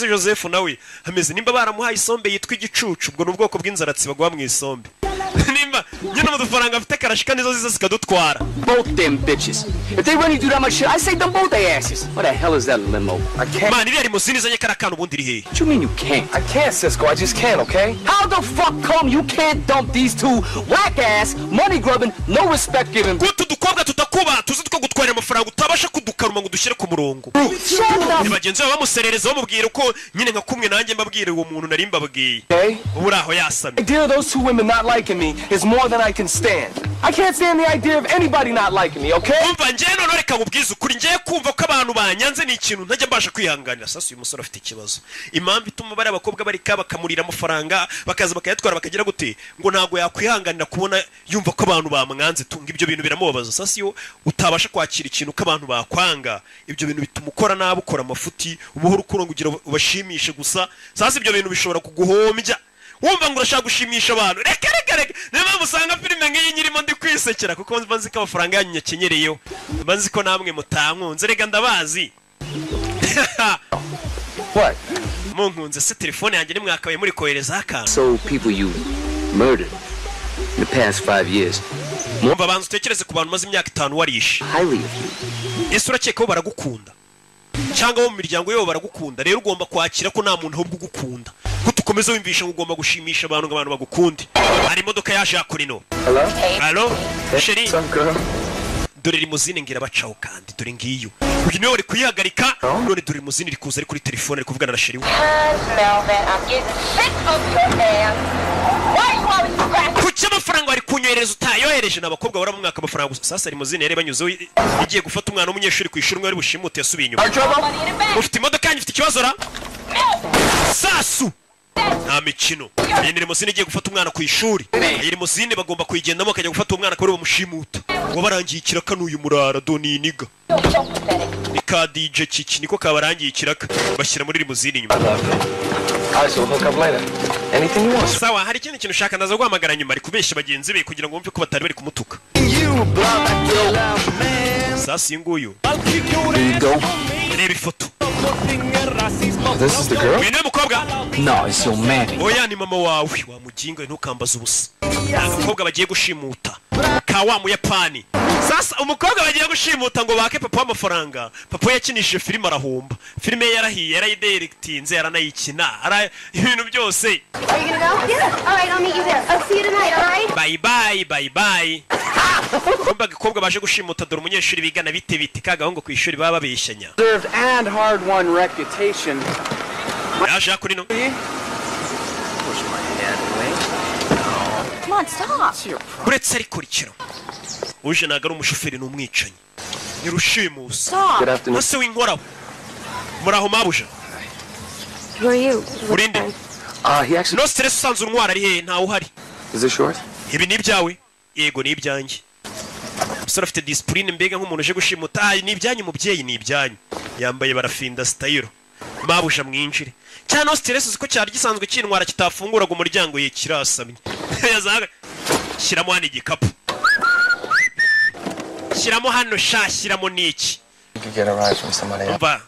Joseph nawe hameze nimba baramuhaye isombe yitwa igicucu ubwo n'ubwoko bw'inzaratsi bagwa mu isombe nimba nyine amafaranga afite karashika nizo ziza zikadutwara. Both them bitches. If they really do that much shit, I say them both their asses. What the hell is that limo? I can't. Man, ibi ari musini zanye karakano ubundi iri he? What you mean you can't? I can't, Cisco. I just can't, okay? How the fuck come you can't dump these two whack ass, money grubbing, no respect giving? Kutu dukobwa tutakuba tuzi tukagutwara amafaranga utabasha kudukaruma ngo dushyire ku murongo. Bagenzi baba bamuserereza bamubwira uko nyine nka kumwe nanjye mbabwire uwo muntu nari mbabwiye. Ubu raho yasamye. The idea of those two women not liking me is more than I can stand. I can't stand the idea of anybody not liking me, okay? Umva ngiye none reka mubwize ukuri ngiye kumva ko abantu banyanze ni ikintu ntajya mbasha kwihanganira sasa uyu musore afite ikibazo impamvu ituma bari abakobwa barika bakamurira amafaranga bakaza bakayatwara bakagira gute ngo ntago yakwihanganira kubona yumva ko abantu bamwanze tunga ibyo bintu biramubabaza sasa iyo utabasha kwakira ikintu ko abantu bakwanga ibyo bintu bituma ukora nabi ukora amafuti ubuhoro ukurongo ugira ubashimishe gusa sasa ibyo bintu bishobora kuguhombya wumva ngo urashaka gushimisha abantu reka niba musanga filime nk'iyi nyirimo ndi kwisekera kuko mba nzi ko amafaranga yanyu nyakenyereyeho mba nzi ko namwe mutankunze reka ndabazi. What? Munkunze se telefone yanjye nimwakabaye muri kohereza akantu. So people you murdered in the past 5 years. Mumva bantu utekereze ku bantu maze imyaka 5 warishe. Highly of you. Ese urakeka ko baragukunda cyangwa bo mu miryango yabo baragukunda rero ugomba kwakira ko nta muntu ahubwo ugukunda ko tukomeza wimvisha ngo ugomba gushimisha abantu ngo abantu bagukunde. Hari imodoka yaje akurino. Hello Sheri dore limuzine ngira bacaho kandi dore ngiyo uyu niwe wari kuyihagarika none dore limuzine iri kuza ari kuri telefone ari kuvugana na Sheri. Kuki amafaranga wari kunyohereza utayohereje n'abakobwa baramwaka amafaranga sasa limuzine yari banyuzeho igiye gufata umwana w'umunyeshuri ku ishuri umwe wari bushimute yasubiye inyuma. Ufite imodoka yanyu ifite ikibazo ra sasu nta mikino iyi ni limuzine igiye gufata umwana ku ishuri iyi limuzine bagomba kuyigendamo akajya gufata umwana akaba ari bamushimuta ngo barangiye ikiraka n'uyu murara doni niga ni ka DJ Kiki niko kabarangiye ikiraka bashyira muri limuzine inyuma. Sawa hari ikindi kintu ushaka ndaza guhamagara nyuma ari kubeshya bagenzi be kugira ngo wumve ko batari bari kumutuka. Sasa inguyu reba ifoto. This is the girl? Wino mukobwa? No, it's your man. Oya ni mama wawe wamuginga ntukambaza ubusa. Abakobwa bagiye gushimuta ka wa mu Yapani. Sasa umukobwa bagiye gushimuta ngo bake papa amafaranga. Papa yakinishije filime arahomba. Filime yarahiye yarayidirectinze yaranayikina. Ara ibintu byose. Are you gonna go? Yeah. All right, I'll meet you there. I'll see you tonight, all right? Bye bye. Kumba gikobwa baje gushimuta dore umunyeshuri bigana bite kagahongo ku ishuri baba babeshanya. Served and hard won reputation. Yaje akurino. Come on, stop. Uretse ari kurikira. Uje nagara umushoferi n'umwicanyi. Ni rushimusa. Stop. Ese winkoraho. Muraho mabuja. Who are you? Urinde. He actually. No stress sanzu ntwara ari he ntawe uhari. Is it short? Ibi ni ibyawe. Yego ni ibyanjye. Musore afite discipline mbega nk'umuntu uje gushimuta ni ibyanyu mubyeyi ni ibyanyu. Yambaye barafinda style. mabuja mwinjire cyane stress ziko cyari gisanzwe kinwara kitafunguraga umuryango ye kirasamye yazaga shiramo hano igikapu shiramo hano shashiramo niki get a ride from somebody else.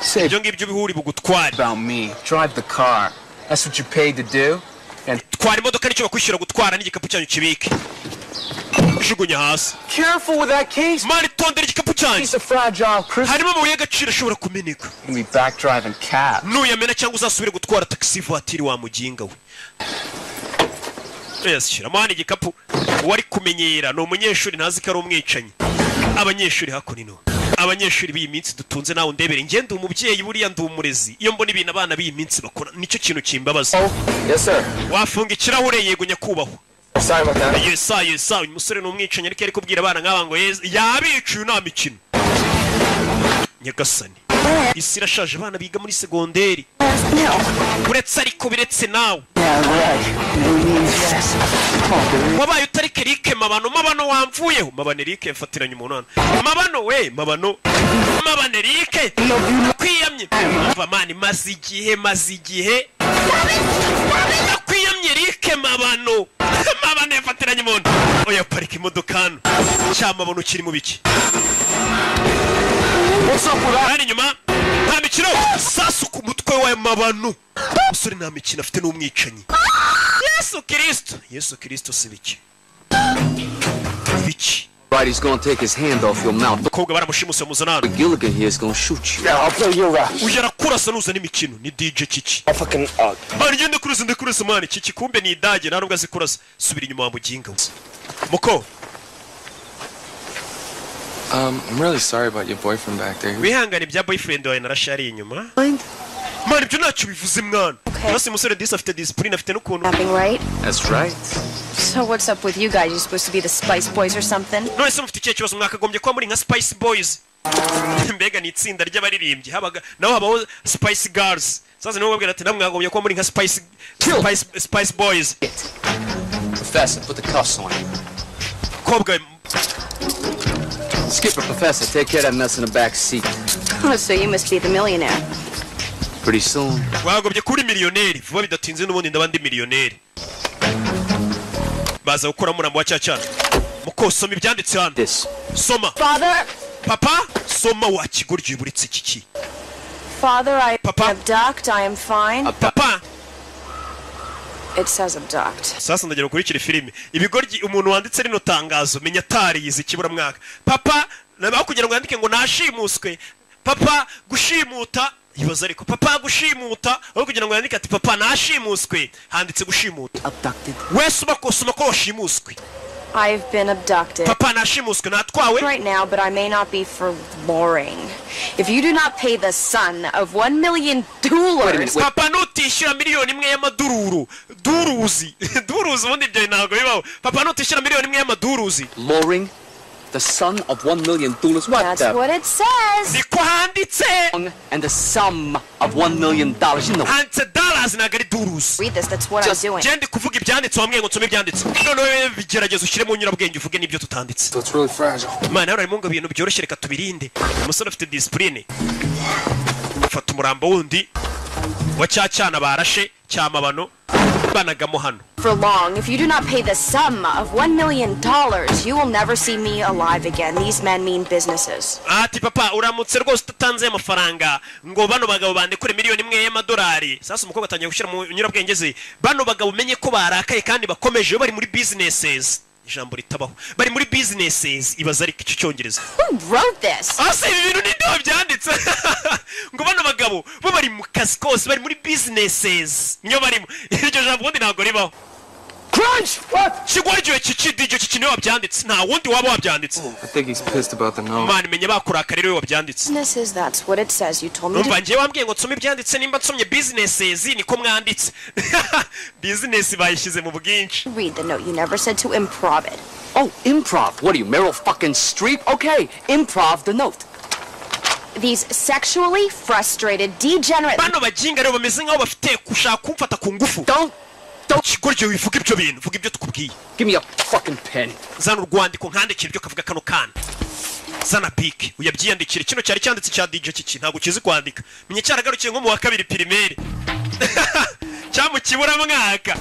Say ngibyo bihuri bugutwara about me. Drive the car. That's what you paid to do. And twara imodoka nicyo bakwishyura gutwara n'igikapu cyanyu kibike. Jugunya hasi. Careful with that case. Mari tondera igikapu cyanyu. It's a fragile crystal. Harimo amabuye y'agaciro ashobora kumeneka. You'll be back driving cab. Nuyamena cyangwa uzasubire gutwara taxi voiture wa muginga we. Yes, shiramo hano igikapu. Wari kumenyera no umunyeshuri ntazi ko ari umwicanyi. Abanyeshuri hakunino. Abanyeshuri b'iyi minsi dutunze nawe ndebere ngende umubyeyi buriya ndumurezi iyo mbona ibintu abana b'iyi minsi bakora nicyo kintu kimbabaza. Yes sir. Wafunga ikirahure yego nyakubahwa. Sorry about that. Yes umusore n'umwicanyi ariko ari kubwira abana nk'aba ngo yabicuye nta mikino. Nyagasani. Isi irashaje abana biga muri segonderi. Uretse ariko biretse nawe. Wabaye utari Kerike mabano wamvuyeho mabane Erike mfatiranye umunana mabano we mabane Erike kwiyamye umva mani mazi igihe kwiyamye Erike mabane mfatiranye umuntu oya parika imodoka hano cyamabano kiri mu biki hano inyuma nta mikino sasu ku mutwe wa mabano umusore nta mikino afite n'umwicanyi Yesu Kristo sibiki. Biki. He's gonna take his hand off your mouth. Koga baramushimuse muzanana. Gilligan here is gonna shoot you. Yeah, I'll play your rap. Ujara kurasa nuza n'imikino ni DJ Chichi. Fucking Mani ngende kurasa mani Chichi kumbe ni idage nta nubwo azikurasa subira inyuma wa muginga. Muko. I'm really sorry about your boyfriend back there. Wihangane bya boyfriend wawe narashari inyuma. Mani byo ntacyo bivuze mwana. Nasi musore afite discipline afite n'ukuntu. Nothing right? That's right. So what's up with you guys? You supposed to be the Spice Boys or something? No, ese mufite ikibazo mwakagombye kuba muri nka Spice Boys. Mbega ni itsinda ry'abaririmbyi habaga naho habaho Spice Girls. Sasa niho babwira ati namwe mwagombye kuba muri nka Spice Boys. Professor, put the cuffs on him. Kobwa Skipper, Professor, take care of that mess in the back seat. So you must be the millionaire. Pretty soon. Wagobye kuri miliyoneri vuba bidatinze n'ubundi ndabandi miliyoneri. Baza gukora murambo wa cyacana. Mukosoma ibyanditse hano. Soma. Father. Papa, soma wa kiguryo buritse kiki. Father, I abduct. I am fine. Papa. It says abduct. Sasa ndagera kurikira filime. Ibigoryi umuntu wanditse rino tangazo menya tariyize kibura mwaka. Papa, nabaho kugira ngo yandike ngo nashimuswe. Papa gushimuta ibaza ariko papa gushimuta aho kugira ngo yandike ati papa nashimuswe handitse gushimuta. Abducted. Wese ubakosoma ko washimuswe. I've been abducted. Papa nashimuswe natwawe. Right now, but I may not be for boring. If you do not pay the son of $1 million. Papa nutishyura miliyoni imwe y'amadururu. Duruzi ubundi ibyo ntago bibaho. Papa nutishyura miliyoni imwe y'amaduruzi. Luring the son of $1 million. What? That's what it says. Niko handitse. And the sum of $1 million. You know. Handitse dollars nagari duruzi. Read this. That's what I'm doing. Gende kuvuga ibyanditse wamwe ngo nsome ibyanditse. None bigerageza ushyire mu nyurabwenge uvuge n'ibyo tutanditse. So it's really fragile. Mana yari mu ngo bintu byoroshye reka tubirinde. Umusore afite discipline. Fata umurambo wundi wa cyacana barashe cyamabano banagamo hano. For long, if you do not pay the sum of $1 million, you will never see me alive again. These men mean businesses. Ati papa uramutse rwose utatanze amafaranga ngo bano bagabo bandekure miliyoni imwe y'amadolari. Sasa umukobwa atangiye gushyira mu nyurabwenge ze. Bano bagabo menye ko barakaye kandi bakomeje bari muri businesses. Ijambo ritabaho. Bari muri businesses ibaza ariko icyo cyongereza. Who wrote this? Ase ibi bintu ninde byanditse? Ngo bano bagabo bo bari mu kazi kose bari muri businesses. Nyo barimo. Iryo jambo ubundi ntago ribaho. Crunch! What? Kigwaryo kiki niwe wabyanditse. Nta wundi waba wabyanditse. I think he's pissed about the note. Man menye bakurakara rero wabyanditse. Businesses, that's what it says. You told me to... Ngiye wambwiye ngo nsome ibyanditse nimba nsomye businesses niko mwanditse. Business bayishyize mu bwinshi. Read the note. You never said to improv it. Oh, improv. What are you, Meryl fucking Streep? Okay, improv the note. These sexually frustrated, degenerate... Bano bajinga rero bameze nkaho bafite kushaka kumfata ku ngufu. Don't kigoryo wivuga ibyo bintu, vuga ibyo tukubwiye. Give me a fucking pen. Zana urwandiko nkandikira ibyo kavuga kano kana. zana piki uyabyiyandikire kino cyari cyanditse cya DJ kiki ntago kizi kwandika menye cyaragarukiye nko mu wa kabiri primaire cyamukibura mwaka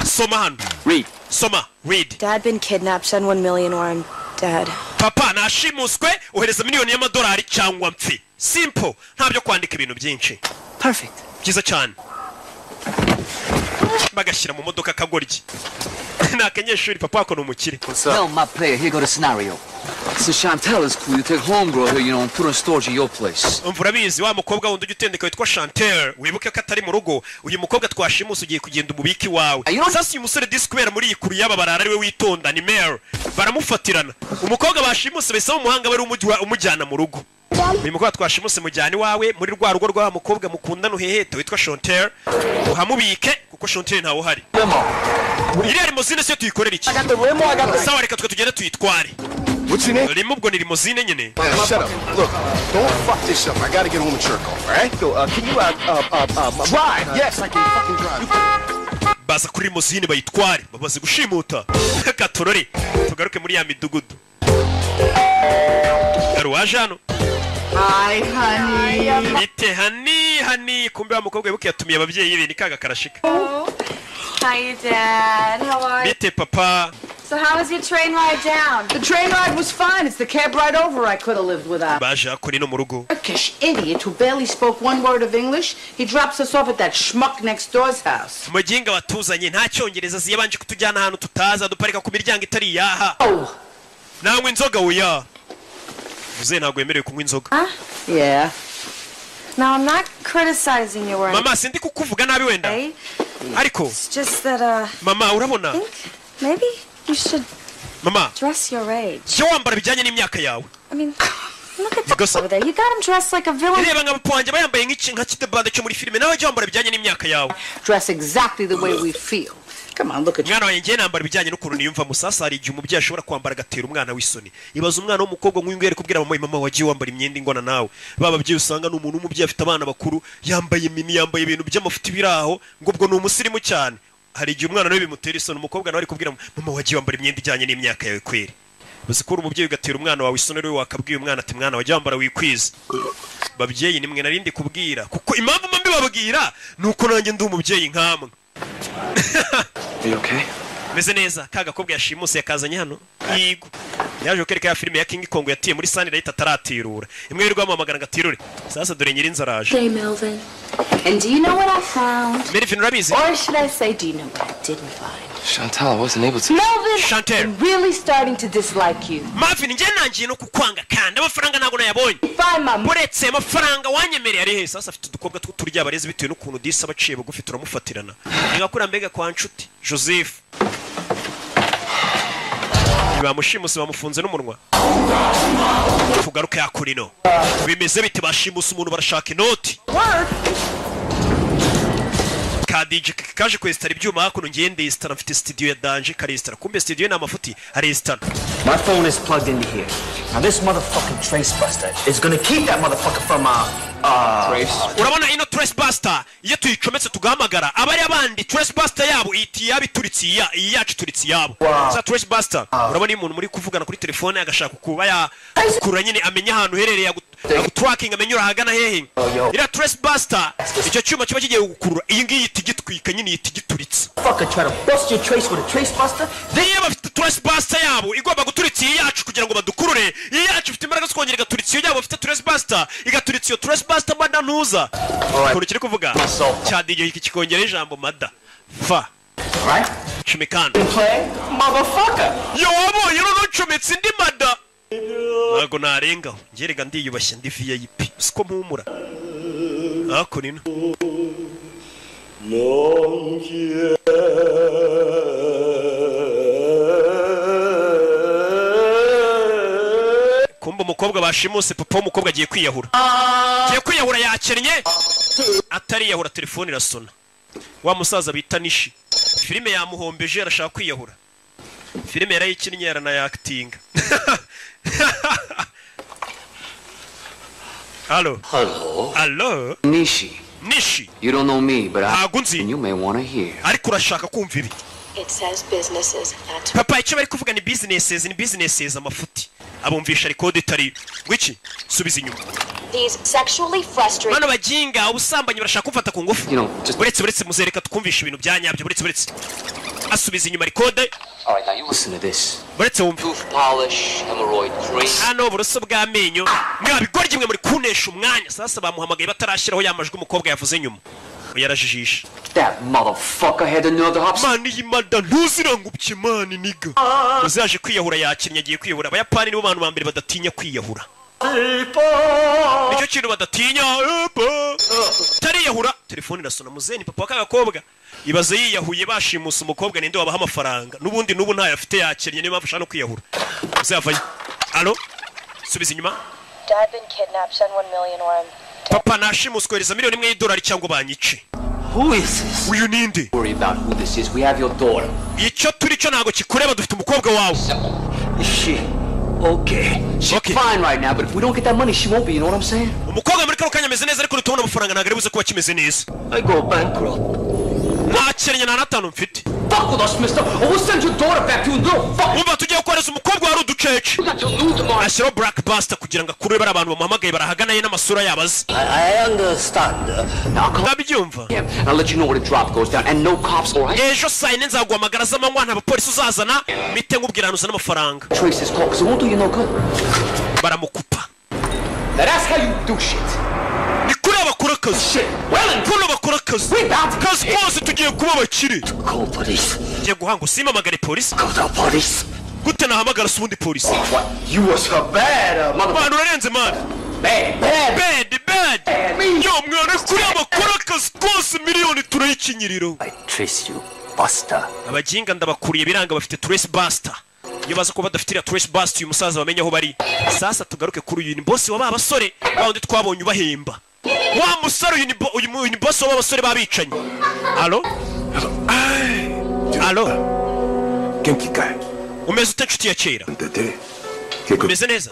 soma hano read soma read Dad been kidnapped send 1 million or I'm dead papa nashimuswe ohereza miliyoni y'amadolari cyangwa mpfi simple ntabyo kwandika ibintu byinshi perfect byiza cyane bagashyira mu modoka kagoryi nakanyeshuri papa wako numukire Well, my player, here go the scenario. So Chantel is cool. You take homegirl here, you know, and put her in storage at your place. umvura bizi wa mukobwa wundi ugitendeka witwa Chantel wibuke ko atari mu rugo uyu mukobwa twashimusa ugiye kugenda umubiki wawe sasa uyu musore disi kubera muri iyi kuru yaba barara ari we witonda ni Mary baramufatirana umukobwa bashimuse bisaba umuhanga bari umujyana mu rugo uyu mukobwa twashimuse mujyani wawe muri rwa rugo rwa mukobwa mukundana uheheta witwa Chantel uhamubike kuko Chantel ntawe uhari iriya limozine se tuyikorera iki sawa reka twe tugende tuyitware What's your name? Ubwo ni limozine nyene. Shut up. Look, don't fuck this up. I gotta get home and jerk off, alright? Yo, can you, ride? Yes, I can fucking drive. Baza kuri limozine bayitware, babaze gushimuta. Katorore, tugaruke muri ya midugudu. Garuwaje hano. Hi, honey. Ite hani, kumbe wa mukobwa yibuke yatumiye ababyeyi be nikaga karashika. Hi, Dad. How are you? Bite papa. So how was your train ride down? The train ride was fine. It's the cab ride over I could have lived without. Baje akuri no mu rugo. Turkish idiot who barely spoke one word of English. He drops us off at that schmuck next door's house. Muginga watuzanye nta cyongereza ziyabanje kutujyana ahantu tutaza duparika ku miryango itari yaha. Nangwe inzoga uya. Uze ntago yemerewe kunywa inzoga. Yeah. Now I'm not criticizing you or Mama sindi kukuvuga nabi wenda. Ariko. It's just that Mama urabona? Maybe you should Mama dress your age. Cyo wambara bijyanye n'imyaka yawe. I mean, look at the over there. You got him dressed like a villain. Reba ngabapwanje bayambaye nka kitebande cyo muri filime nawe cyo wambara bijyanye n'imyaka yawe. Dress exactly the way we feel. Come on, look at you. Mwana wanjye nambara bijyanye n'ukuntu niyumva musasa hari igihe umubyeyi ashobora kwambara agatera umwana w'isoni. Ibaza umwana w'umukobwa nk'uyungere kubwira mama wagiye wambara imyenda ingona nawe. Baba byeyi usanga n'umuntu w'umubyeyi afite abana bakuru yambaye mini yambaye ibintu by'amafuti biraho ngo ubwo ni umusirimu cyane. Hari igihe umwana nawe bimutera isoni umukobwa nawe ari kubwira mama wagiye wambara imyenda ijyanye n'imyaka yawe kweri. Bazikora umubyeyi ugatera umwana wawe isoni rero wakabwiye umwana ati mwana wagiye wambara wikwiza. Babyeyi nimwe narindi kubwira kuko impamvu mbi babwira nuko nanjye ndi umubyeyi nkamwe. Are you okay? Meze neza kaga kobwa yashimuse yakazanye hano yigo yaje ukereka ya filime ya King Kong yatiye muri Sunlight ataratirura imwe yirirwa amamagana ngatirure sasa dore nyiri nzaraje. Hey Melvin. And do you know what I found? Melvin urabizi? Or should I say do you know what I didn't find? Chantal, I wasn't able to. Melvin, Chantal. I'm really starting to dislike you. Marvin nje nangiye no kukwanga kandi amafaranga nago nayabonye. Fine mama. Buretse amafaranga wanyemereye ari he sasa afite udukobwa turya abarezi bitewe n'ukuntu disa baciye bugufi turamufatirana. Ngakura mbega kwa nshuti Joseph. Bamushimuse bamufunze n'umunwa. Tugaruke yakurino. Bimeze bite bashimusa umuntu barashaka inoti. Kadije kaje kwestara ibyuma hakuno ngende istara mfite studio ya Danje karestara kumbe studio na mafuti arestara. My phone is plugged into here. Now this motherfucking trace buster is gonna keep that motherfucker from trace. Urabona ino trace buster iyo tuyicometse tugahamagara abari abandi trace buster yabo iti yabituritsi yacu turitsi yabo. Za trace buster urabona umuntu muri kuvugana kuri telefone agashaka kuba ya kura nyine amenya ahantu herereye tracking amenyura hagana hehe. Ira trace buster icyo cyuma kiba kigiye gukurura iyi ngiyi itigitwika nyine itigituritsi. Fucker try to bust your trace with a trace buster. They have a trace buster yabo igomba guturitsi yacu kugira ngo badukurure. Yacu ifite imbaraga zikongera gaturitsi yabo afite trace buster igaturitsi yo trace buster mada ntuza. Ko kiri kuvuga cyadiye iki kikongera ijambo mada fa right chimikana motherfucker yo abo yero no chometse ndi mada nago narenga ngerega ndiyubashye ndi VIP siko mpumura ako nino kumba umukobwa bashimuse papa umukobwa agiye kwiyahura yakennye atari yahura telefone irasona wa musaza bita Nishi filime yamuhombeje arashaka kwiyahura filime yarayikinnye yarana acting. Hello Nishi you don't know me but you may want to hear. Ariko urashaka kumva ibi It says businesses not papa icyo bari kuvuga ni businesses amafuti abumvisha record itari ngwiki subiza inyuma These sexually frustrated bano bajinga ubusambanyi barashaka kumfata ku ngufu buretse muzereka tukumvisha ibintu byanyabyo buretse asubiza inyuma record. All right, now you listen to this. buretse wumva Tooth polish, hemorrhoid cream. hano buroso bw'amenyo mwabigoryi mwe muri kunesha umwanya sasa bamuhamagaye batarashyiraho yamajwi umukobwa yavuze nyuma yarajijisha. That motherfucker had another hops. Mani yimada ntuzirangubye mani niga. Uzaje kwiyahura yakinnye agiye kwiyahura. Abayapani nibo bantu bambere badatinya kwiyahura. Nicyo kintu badatinya. Tariyahura. Telefone irasona muzeni papa w'akagakobwa. Ibaze yiyahuye bashimusa umukobwa ninde wabaha amafaranga. Nubundi nubu ntayo afite yakinnye niba afasha no kwiyahura. Uzavayo. Allo? Subiza inyuma. Dad been kidnapped. Send 1 million or I'm Papa nashimuswe kohereza miliyoni imwe y'idolari cyangwa banyice. Who is this? Uyu ninde? Worry about who this is. We have your daughter. Icyo turi cyo ntago kikureba dufite umukobwa wawe. Shit. Okay. She's fine right now, but if we don't get that money, she won't be. You know what I'm saying? Umukobwa muri kano kanya ameze neza ariko nitubona amafaranga ntago ari buze kuba kimeze neza. I go bankrupt. Ntakerenya nta natanu mfite. Fuck with us, mister, or we'll send your daughter back to a little fuck. Umva tugiye kohereza umukobwa wari uducece. Ashyiraho Blackbuster kugira ngo akurure bari abantu bamuhamagaye barahaganaye n'amasura yabaze. I understand. Now come. Ndabyumva. I'll let you know when the drop goes down and no cops, all right? Ejo saa yine nzaguhamagara z'amanywa nta bapolisi uzazana mite nkubwira ahantu uzana amafaranga. Trace this call, because it won't do you no good. Baramukupa. Now that's how you do shit. Ni kuri abakora akazi. Shit. Well, kuri abakora akazi. Kazi kose tugiye kuba abakire. Call police. Ngiye guhanga usimamagare polisi. Call the police. Gute nahamagara se ubundi polisi? What? You was her bad, mother. Manu urarenze mani. Bad. Yo mwana kuri abakora akazi kose miliyoni turayikinyiriro. I trace you, Buster. Abajinga ndabakuriye biranga bafite Trace Buster. Iyo baza ko badafitira Trace Buster uyu musaza bamenya aho bari. Sasa tugaruke kuri uyu ni boss wa babasore bawundi twabonye ubahemba. Wa musore uyu ni boss wa babasore babicanye. Allo? Allo? Genki kai. Umeze ute nshuti ya kera? Umeze neza?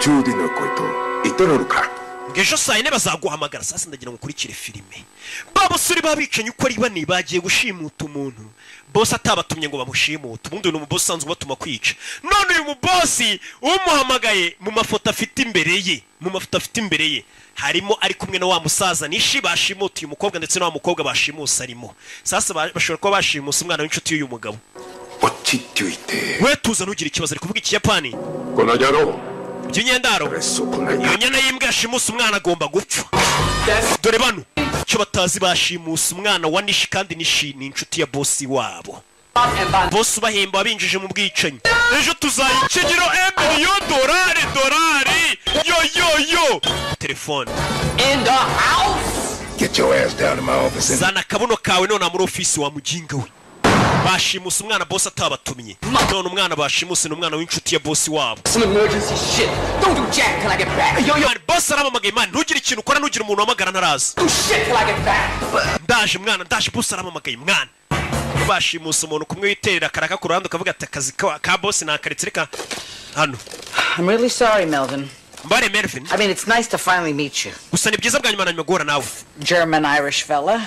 Judy no koito itororuka. Ngejo saa yine bazaguhamagara sasa ndagira ngo ukurikire filime. Babasore babicanye uko ari bane bagiye gushimuta umuntu. Boss atabatumye ngo bamushimute. Ubundi uyu muboss sanzwe batuma kwica. None uyu mubossi umuhamagaye mu mafoto afite imbere ye. Harimo ari kumwe na wa musaza nishi bashimuta uyu mukobwa ndetse na wa mukobwa bashimusa arimo. Sasa bashobora kuba bashimusa umwana w'inshuti y'uyu mugabo. We tuza nugira ikibazo ari kuvuga ikiyapani. Konajaro. By'inyendaro. Iyo nyana y'imbwa yashimusa umwana agomba gupfa. Dore bano cyo batazi bashimusa umwana wa Nishi kandi Nishi ni inshuti ya boss wabo. Boss bahemba abinjije mu bwicanyi. Ejo tuzayikinyiro $1,000,000. Yo. Telefone. In the house. Get your ass down to my office. Zana kabuno kawe none muri office wa mujinga we. Bashimusa umwana boss atabatumye. None umwana bashimusa ni umwana w'inshuti ya boss wabo. Some emergency shit. Don't do jack till I get back. Yo, boss aramamagaye man, ntugire ikintu ukora nugira umuntu wamagara ntaraza. Do shit till I get back. Ndaje boss aramamagaye mwana. Bashimusa umuntu kumwe witerera karaka ku ruhande ukavuga ati akazi ka boss nakaretse reka hano. I'm really sorry, Melvin. Mbare Melvin. I mean, it's nice to finally meet you. Gusa ni byiza bwa nyuma na nyuma nawe. German-Irish fella.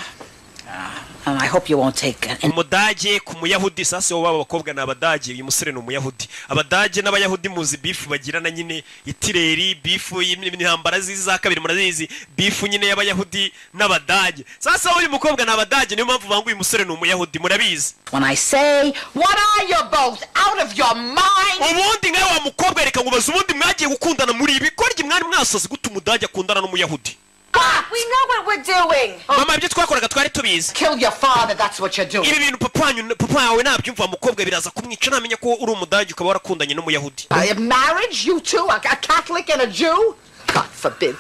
And I hope you won't take it. Umudage ku muyahudi sasa waba bakobwa na abadage uyu musore ni umuyahudi. Abadage n'abayahudi muzi beef bagirana nyine itireri beef y'intambara ziza kabiri murazizi beef nyine y'abayahudi n'abadage. Sasa uyu mukobwa na abadage niyo mpamvu bangu uyu musore ni umuyahudi murabizi. When I say, what are you both out of your mind? Ubundi nkawe wa mukobwa reka ngubaza ubundi mwagiye gukundana muri ibi korye mwari mwasaze gute umudage akundana n'umuyahudi. We know what we're doing. Mama ibyo twakoraga twari tubizi. Kill your father, that's what you're doing. Ibi bintu papa yawe nabyumva mukobwa biraza kumwica namenye ko uri umudage ukaba warakundanye n'umuyahudi. Marriage, you two, a Catholic and a Jew? God forbid.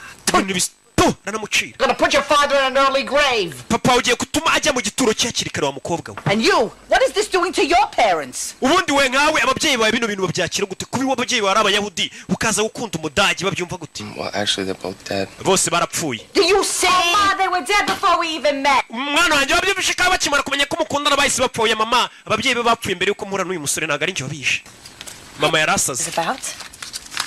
Gonna put your father in an early grave. Papa ugiye kutuma ajya mu gituro cyakiri kare wa mukobwa we. And you, what is this doing to your parents? Ubundi we nkawe ababyeyi bawe bino bintu babyakira gute kubi wababyeyi bawe ari abayahudi ukaza gukunda umudage babyumva gute? Well, actually they're both dead. Bose barapfuye. Do you say? Mama, they were dead before we even met. Mwana wanjye babyumvishe ka bakimara kumenya ko mukundana bahise bapfuye mama ababyeyi be bapfuye mbere yuko muhura n'uyu musore ntago ari njye wabishe. Mama yarasaze.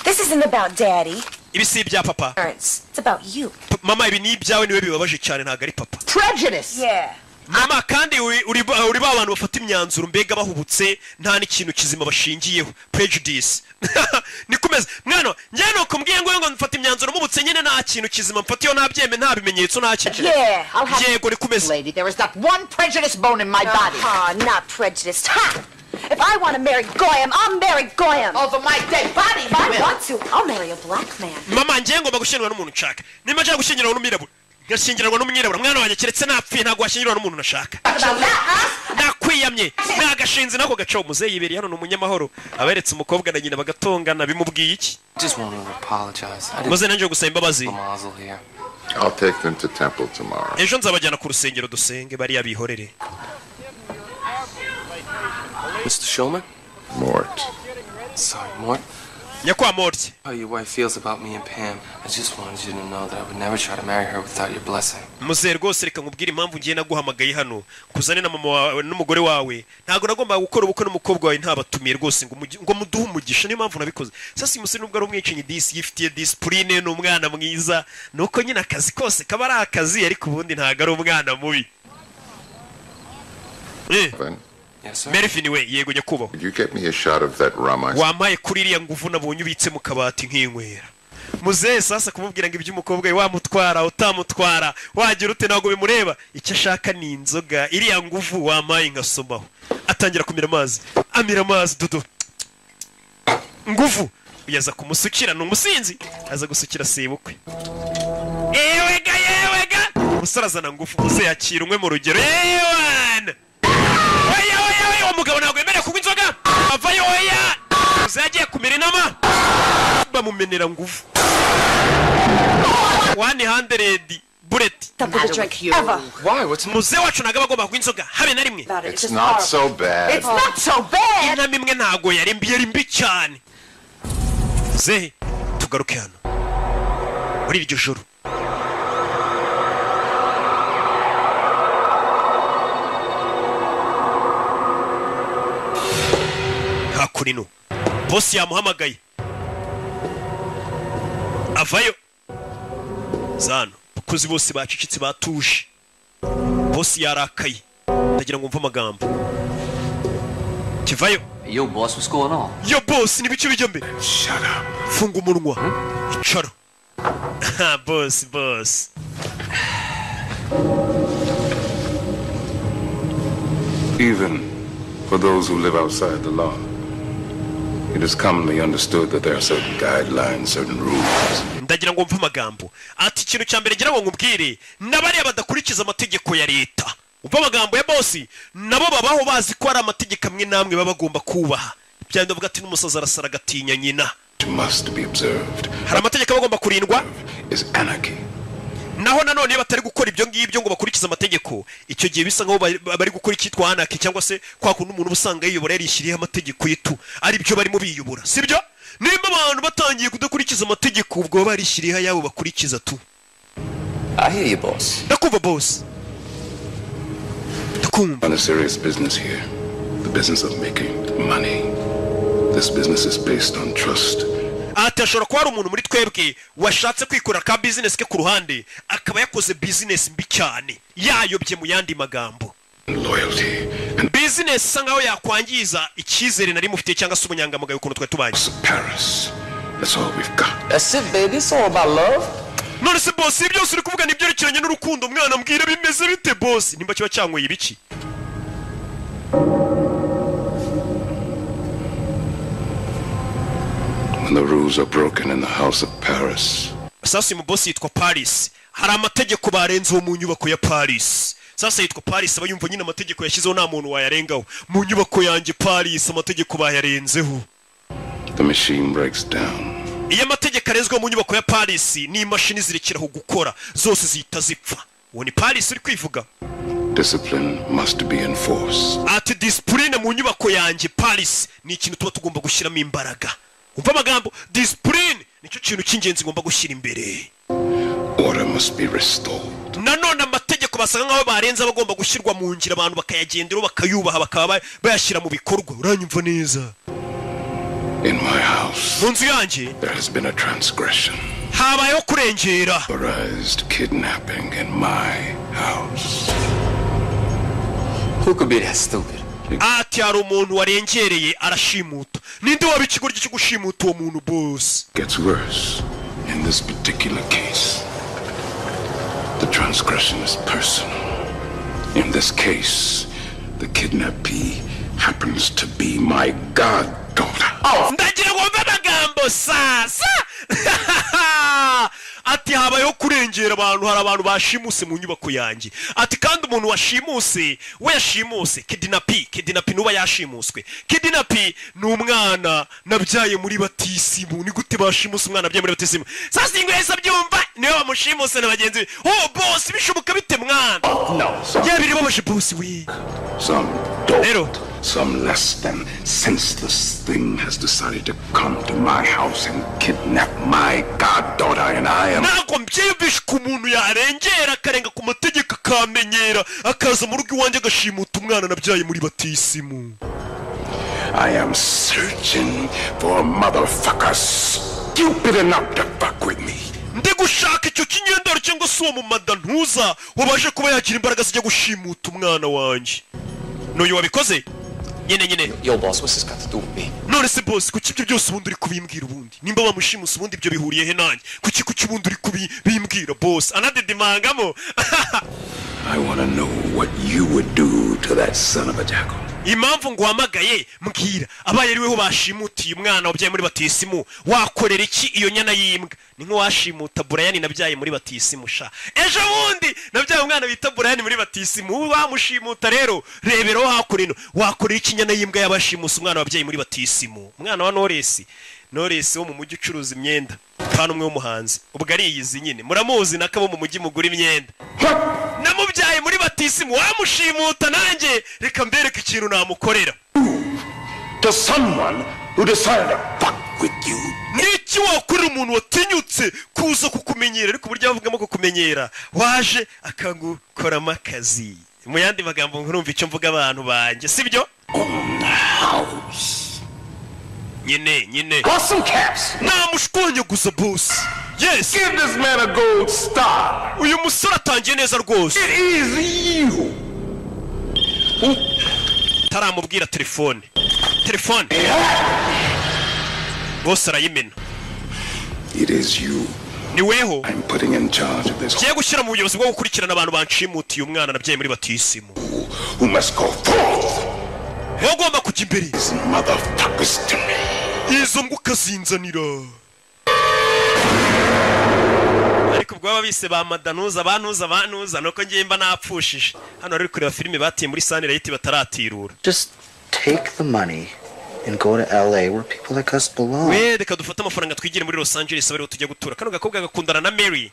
This isn't about daddy. Ibi si ibya papa. It's about you. Mama ibi ni ibyawe niwe bibabaje cyane ntago ari papa. Prejudice. Yeah. mama kandi uri ba bantu bafata imyanzuro mbega bahubutse nta n'ikintu kizima bashingiyeho prejudice nikomeza mwana njye no kumbwiye ngo mfata imyanzuro mubutse nyine nta kintu kizima mfatiyo nabyeme nta bimenyetso nta kintu yego nikomeza lady there is not one prejudice bone in my body not prejudiced ha if I want to marry Goyam I'll marry Goyam over my dead body if I want to I'll marry a black man mama njye ngomba gushyingirwa n'umuntu nshaka nimba nshaka gushyingirwa n'umwirabura gashyingirwa n'umunyirabura mwana wanjye keretse napfuye ntabwo washyingirwa n'umuntu nashaka nakwiyamye nagashinze nako gacaho muzeyi yiberi hano n'umunyamahoro aberetse umukobwa na nyina bagatongana bimubwiye iki muze nanjye gusaba imbabazi I'll take them to temple tomorrow. ejo nzabajyana ku rusengero dusenge bariya bihorere Mr. Shulman? Mort. Sorry, Mort. Nyakwa Mort. How your wife feels about me and Pam. I just wanted you to know that I would never try to marry her without your blessing. Muze rwose reka nkubwire impamvu ngiye naguhamagaye hano kuzane na mama wawe n'umugore wawe ntago nagomba gukora ubukwe n'umukobwa wawe ntabatumiye rwose ngo muduhe umugisha niyo mpamvu nabikoze sasa umusore nubwo ari umwicanyi disi yifitiye discipline n'umwana mwiza nuko nyine akazi kose kaba ari akazi ariko ubundi ntago ari umwana mubi Yes, sir. Merifini we yego nyakubaho. Could you get me a shot of that rum? Wamaye kuri iriya nguvu nabonye ubitse mu kabati nk'inkwera. Muze sasa kumubwira ngo iby'umukobwa we wamutwara utamutwara wagira ute ntago bimureba icyo ashaka ni inzoga iriya nguvu wamaye ngasomaho atangira kumira amazi amira amazi dodo nguvu uyaza kumusukira n'umusinzi aza gusukira sebukwe yewega umusore azana nguvu muze yakira umwe mu rugero yewana umugabo ntabwo yemerewe kunywa inzoga avayo oya uzagiye kumira inama bamumenera nguvu 100 bullet Why? What's muze wacu ntago bagomba kunywa inzoga habe na rimwe It's not so bad. It's not so bad. inama imwe ntago yari mbi cyane muze tugaruke hano muri iryo joro hakurino boss yamuhamagaye avayo zano bakozi bose bacicitse batuje boss yarakaye ndagira ngo mve amagambo kivayo Yo boss, what's going on? yo boss ni bice bijya mbere Shut up. funga umunwa icara boss Even for those who live outside the law, it is commonly understood that there are certain guidelines, certain rules. ndagira ngo mve amagambo ati ikintu cya mbere ngira ngo nkubwire n'abariya badakurikiza amategeko ya leta umva amagambo ya boss nabo babaho bazi ko ari amategeko amwe namwe baba bagomba kubaha byandi bavuga ati n'umusaza arasara agatinya nyina Must be observed. hari amategeko bagomba kurindwa Is anarchy. naho nanone batari gukora ibyo ngibyo ngo bakurikize amategeko icyo gihe bisa nkaho bari gukora icyitwa anarchy cyangwa se kwa kundi umuntu usanga yiyobora yarishyiriyeho amategeko yitu ari byo barimo biyobora sibyo nimba abantu batangiye kudakurikiza amategeko ubwo barishyiriyeho ayabo bakurikiza tu I hear you, boss. ndakumva boss On a serious business here, the business of making money. This business is based on trust. ati ashobora kuba ari umuntu muri twebwe washatse kwikorera ka business ke ku ruhande akaba yakoze business mbi cyane yayobye mu yandi magambo Loyalty. business isa nkaho yakwangiza icyizere nari mufitiye cyangwa se ubunyangamugayo ukuntu twari tubanye Paris. That's all we've got. That's it, baby. It's all about love. none se boss ibyo uri kuvuga ni ibyerekeranye n'urukundo mwana mbwira bimeze bite boss nimba kiba cyanyweye ibiki When the rules are broken in the house of Paris, sasa uyu boss yitwa Paris hari amategeko barenzeho mu nyubako ya Paris sasa yitwa Paris aba yumva nyine amategeko yashyizeho nta muntu wayarengaho mu nyubako yanjye Paris amategeko bayarenzeho the machine breaks down. iyo amategeko arezweho mu nyubako ya Paris ni imashini zirekeraho gukora zose zihita zipfa uwo ni Paris uri kwivuga Discipline must be enforced. ati discipline mu nyubako yanjye Paris ni ikintu tuba tugomba gushyiramo imbaraga umva amagambo discipline nicyo kintu cy'ingenzi ngomba gushyira imbere Order must be restored. nanone amategeko basanga nkaho barenze bagomba gushyirwa mu ngira abantu bakayagenderaho bakayubaha bakaba bayashyira mu bikorwa uranyumva neza In my house, mu nzu yanjye there has been a transgression. habayeho kurengera Authorized kidnapping in my house. Who could be that stupid? Ati hari umuntu warengereye arashimuta. Ninde waba ikigoryi cyo gushimuta uwo muntu boss? Gets worse. In this particular case, the transgression is personal. In this case, the kidnappee happens to be my goddaughter. Oh, ndagira ngo mve amagambo sasa. Ati habayeho kurengera abantu, hari abantu bashimuse mu nyubako yanjye. Ati kandi umuntu washimuse we yashimuse kidnappee nuba yashimuswe. Kidnappee ni umwana nabyaye muri batisimu. Ni gute bashimuse umwana nabyaye muri batisimu? Sasa ingwesa byumva niwe bamushimuse na bagenzi. Oh boss bishoboka bite mwana? No. Yabiri babaje boss we. Some less than senseless thing has decided to come to my house and kidnap my goddaughter, and I am... Nako mbyibishe ku muntu yarengera akarenga ku mategeko akamenyera akaza mu rugo iwanjye agashimuta umwana nabyaye muri batisimu. I am searching for a motherfucker stupid enough to fuck with me. Ndi gushaka icyo kinyendaro cyangwa se uwo mu madantuza wabaje kuba yagira imbaraga zijya gushimuta umwana wanjye. N'uyu wabikoze? Nyine. Yo boss, what's this got to do with me? None se boss, kuki ibyo byose ubundi uri kubimbwira ubundi? Nimba bamushimusa ubundi ibyo bihuriye he nanjye? Kuki ubundi uri kubimbwira boss? Anadedimangamo. I want to know what you would do to that son of a jackal. Impamvu nguhamagaye mbwira abaye ariweho bashimutiye umwana wabyaye muri batisimu wakorera iki iyo nyana y'imbwa? Ni nko washimuta Brian nabyaye muri batisimu sha. Ejo bundi nabyaye umwana bita Brian muri batisimu wamushimuta rero rebero hakurino wakorera iki nyana y'imbwa yabashimusa umwana wabyaye muri batisimu? Umwana wa Knowless wo mu mujyi ucuruza imyenda kandi umwe w'umuhanzi ubwo ari iyizi nyine muramuzi nakabo mu mujyi mugura imyenda. Namubyaye muri batisimu wamushimuta nanjye reka mbereke ikintu namukorera. To someone who decided to fuck with you. Niki wakorera umuntu watinyutse kuza kukumenyera ariko burya bavugamo kukumenyera waje akangukoramo akazi. Mu yandi magambo nkurumva icyo mvuga abantu banjye sibyo? Nyine. Got some caps. Namushkonye gusa boss. Yes. Give this man a gold star. Uyu musore atangiye neza rwose. It is you. Taramubwira telefone. Boss arayimena. It is you. Ni weho. I'm putting in charge of this. Kiye gushyira mu buyobozi bwo gukurikirana abantu banshimutiye umwana nabyaye muri batisimu. Who must go forth? Ugomba kujya imbere. These motherfuckers to me. Izo nguka zinzanira. Ariko ubwo baba bise ba madanuza banuza nuko ngiye mba napfushije. Hano ari kureba filime batiye muri Sanira yiti bataratirura. Just take the money and go to LA where people like us belong. We reka dufata amafaranga twigire muri Los Angeles bari tujya gutura. Kano gakobwa gakundana na Mary.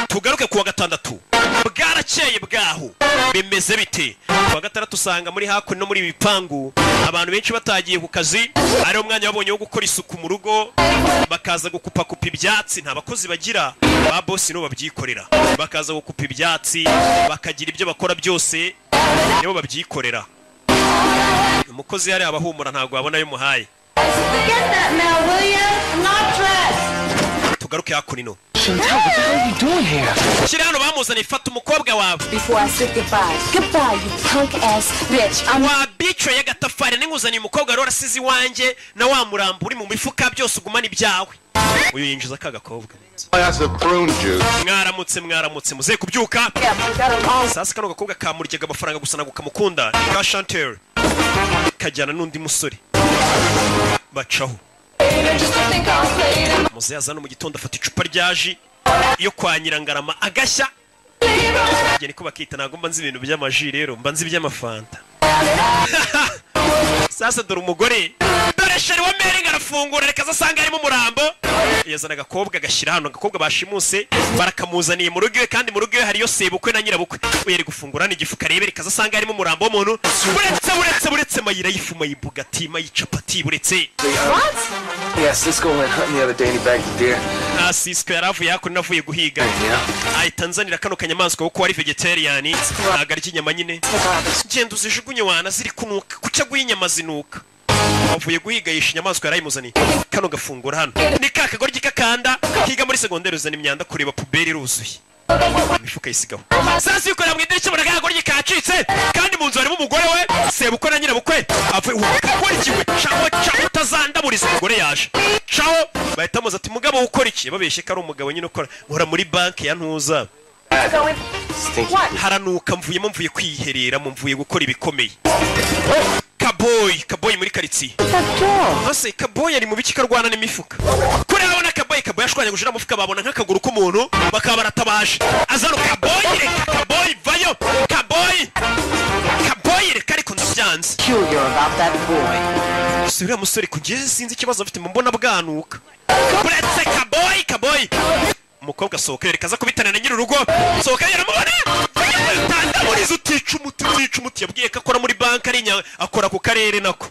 Tugaruke kuwa gatandatu. Bwarakeye bwaho. Bemeze bite? Kuwa gatandatu usanga muri hakuno no muri bipangu abantu benshi batagiye ku kazi. Ari umwanya wabonye wo gukora isuku mu rugo. Bakaza gukupa ibyatsi nta bakozi bagira. Ba boss no babyikorera. Bakaza gukupa ibyatsi, bakagira ibyo bakora byose. Nibo babyikorera. Umukozi yari abahumura ntago abona yo muhaye. Tugaruke hakuno. Chantal, what the hell are you doing here? Shirano bamuzana ifata umukobwa wawe. Before I said goodbye. Goodbye, you punk ass bitch. Wa bicho ya gatafari ninguzana umukobwa rora sizi wanje na wa murambo uri mu mifuka byose ugumana ibyawe. Uyu yinjiza kagakobwa. That's a prune juice. Mwaramutse muze kubyuka. Sasa kano gakobwa kamuryaga amafaranga gusa nagukamukunda. Ka Chantal. Kajyana n'undi musore. Bacaho. Muze yazana mu gitondo afata icupa ryaji iyo kwa Nyirangarama agashya. Ngiye niko bakita nago mba nzi ibintu by'amaji rero mba nzi iby'amafanta. Sasa dore umugore dore sheri wa Mary arafungura reka zasanga arimo umurambo. Yazana agakobwa gashyira hano agakobwa bashimuse barakamuzaniye mu rugo kandi mu rugo hariyo sebukwe na nyirabukwe. Uyeri gufungura ni igifuka rebe reka zasanga arimo umurambo w'umuntu. Buretse mayira yifuma yibugati mayicapati buretse. What? Yes, let's go and hunt the other day and he bagged the deer. Sisko yaravuye hakuno navuye guhiga. Ai Tanzania kano kanyamaswa kuko ari vegetarian ntago ari kinyama nyine. Ngendo zijugunye wana ziri kunuka kuca guhinyama zinuka. Avuye guhiga yisha inyamaswa yarayimuzaniye. Kano gafungura hano. Ni kakagoryi kakanda kiga muri segonderi uzana imyanda kureba puberi ruzuye. imifuka yisigaho sasa yukorera mu idirishya mbona kagoryi kacitse kandi mu nzu harimo umugore we sebukwe na nyirabukwe avuye ukora iki we caho utazandaburiza umugore yaje caho bahita muza ati mugabo ukora iki babeshye ko ari umugabo nyine ukora nkora muri banki ya ntuza haranuka mvuye kwiherera mvuye gukora ibikomeye Kaboy muri karitsiye ase Kaboy ari mu biki karwana n'imifuka kuri abona Kaboy ashwanya gushira mufuka babona nk'akaguru k'umuntu bakaba baratabaje azaro Kaboy vayo Kaboy reka ariko ndabyanze sura musore kugeze sinzi ikibazo afite mbona bwanuka buretse Kaboy umukobwa sohoka rekaza kubitana na nyiri urugo sohoka yaramubona tandaburiza utica umuti yabwiye ko akora muri banki ari akora ku karere nako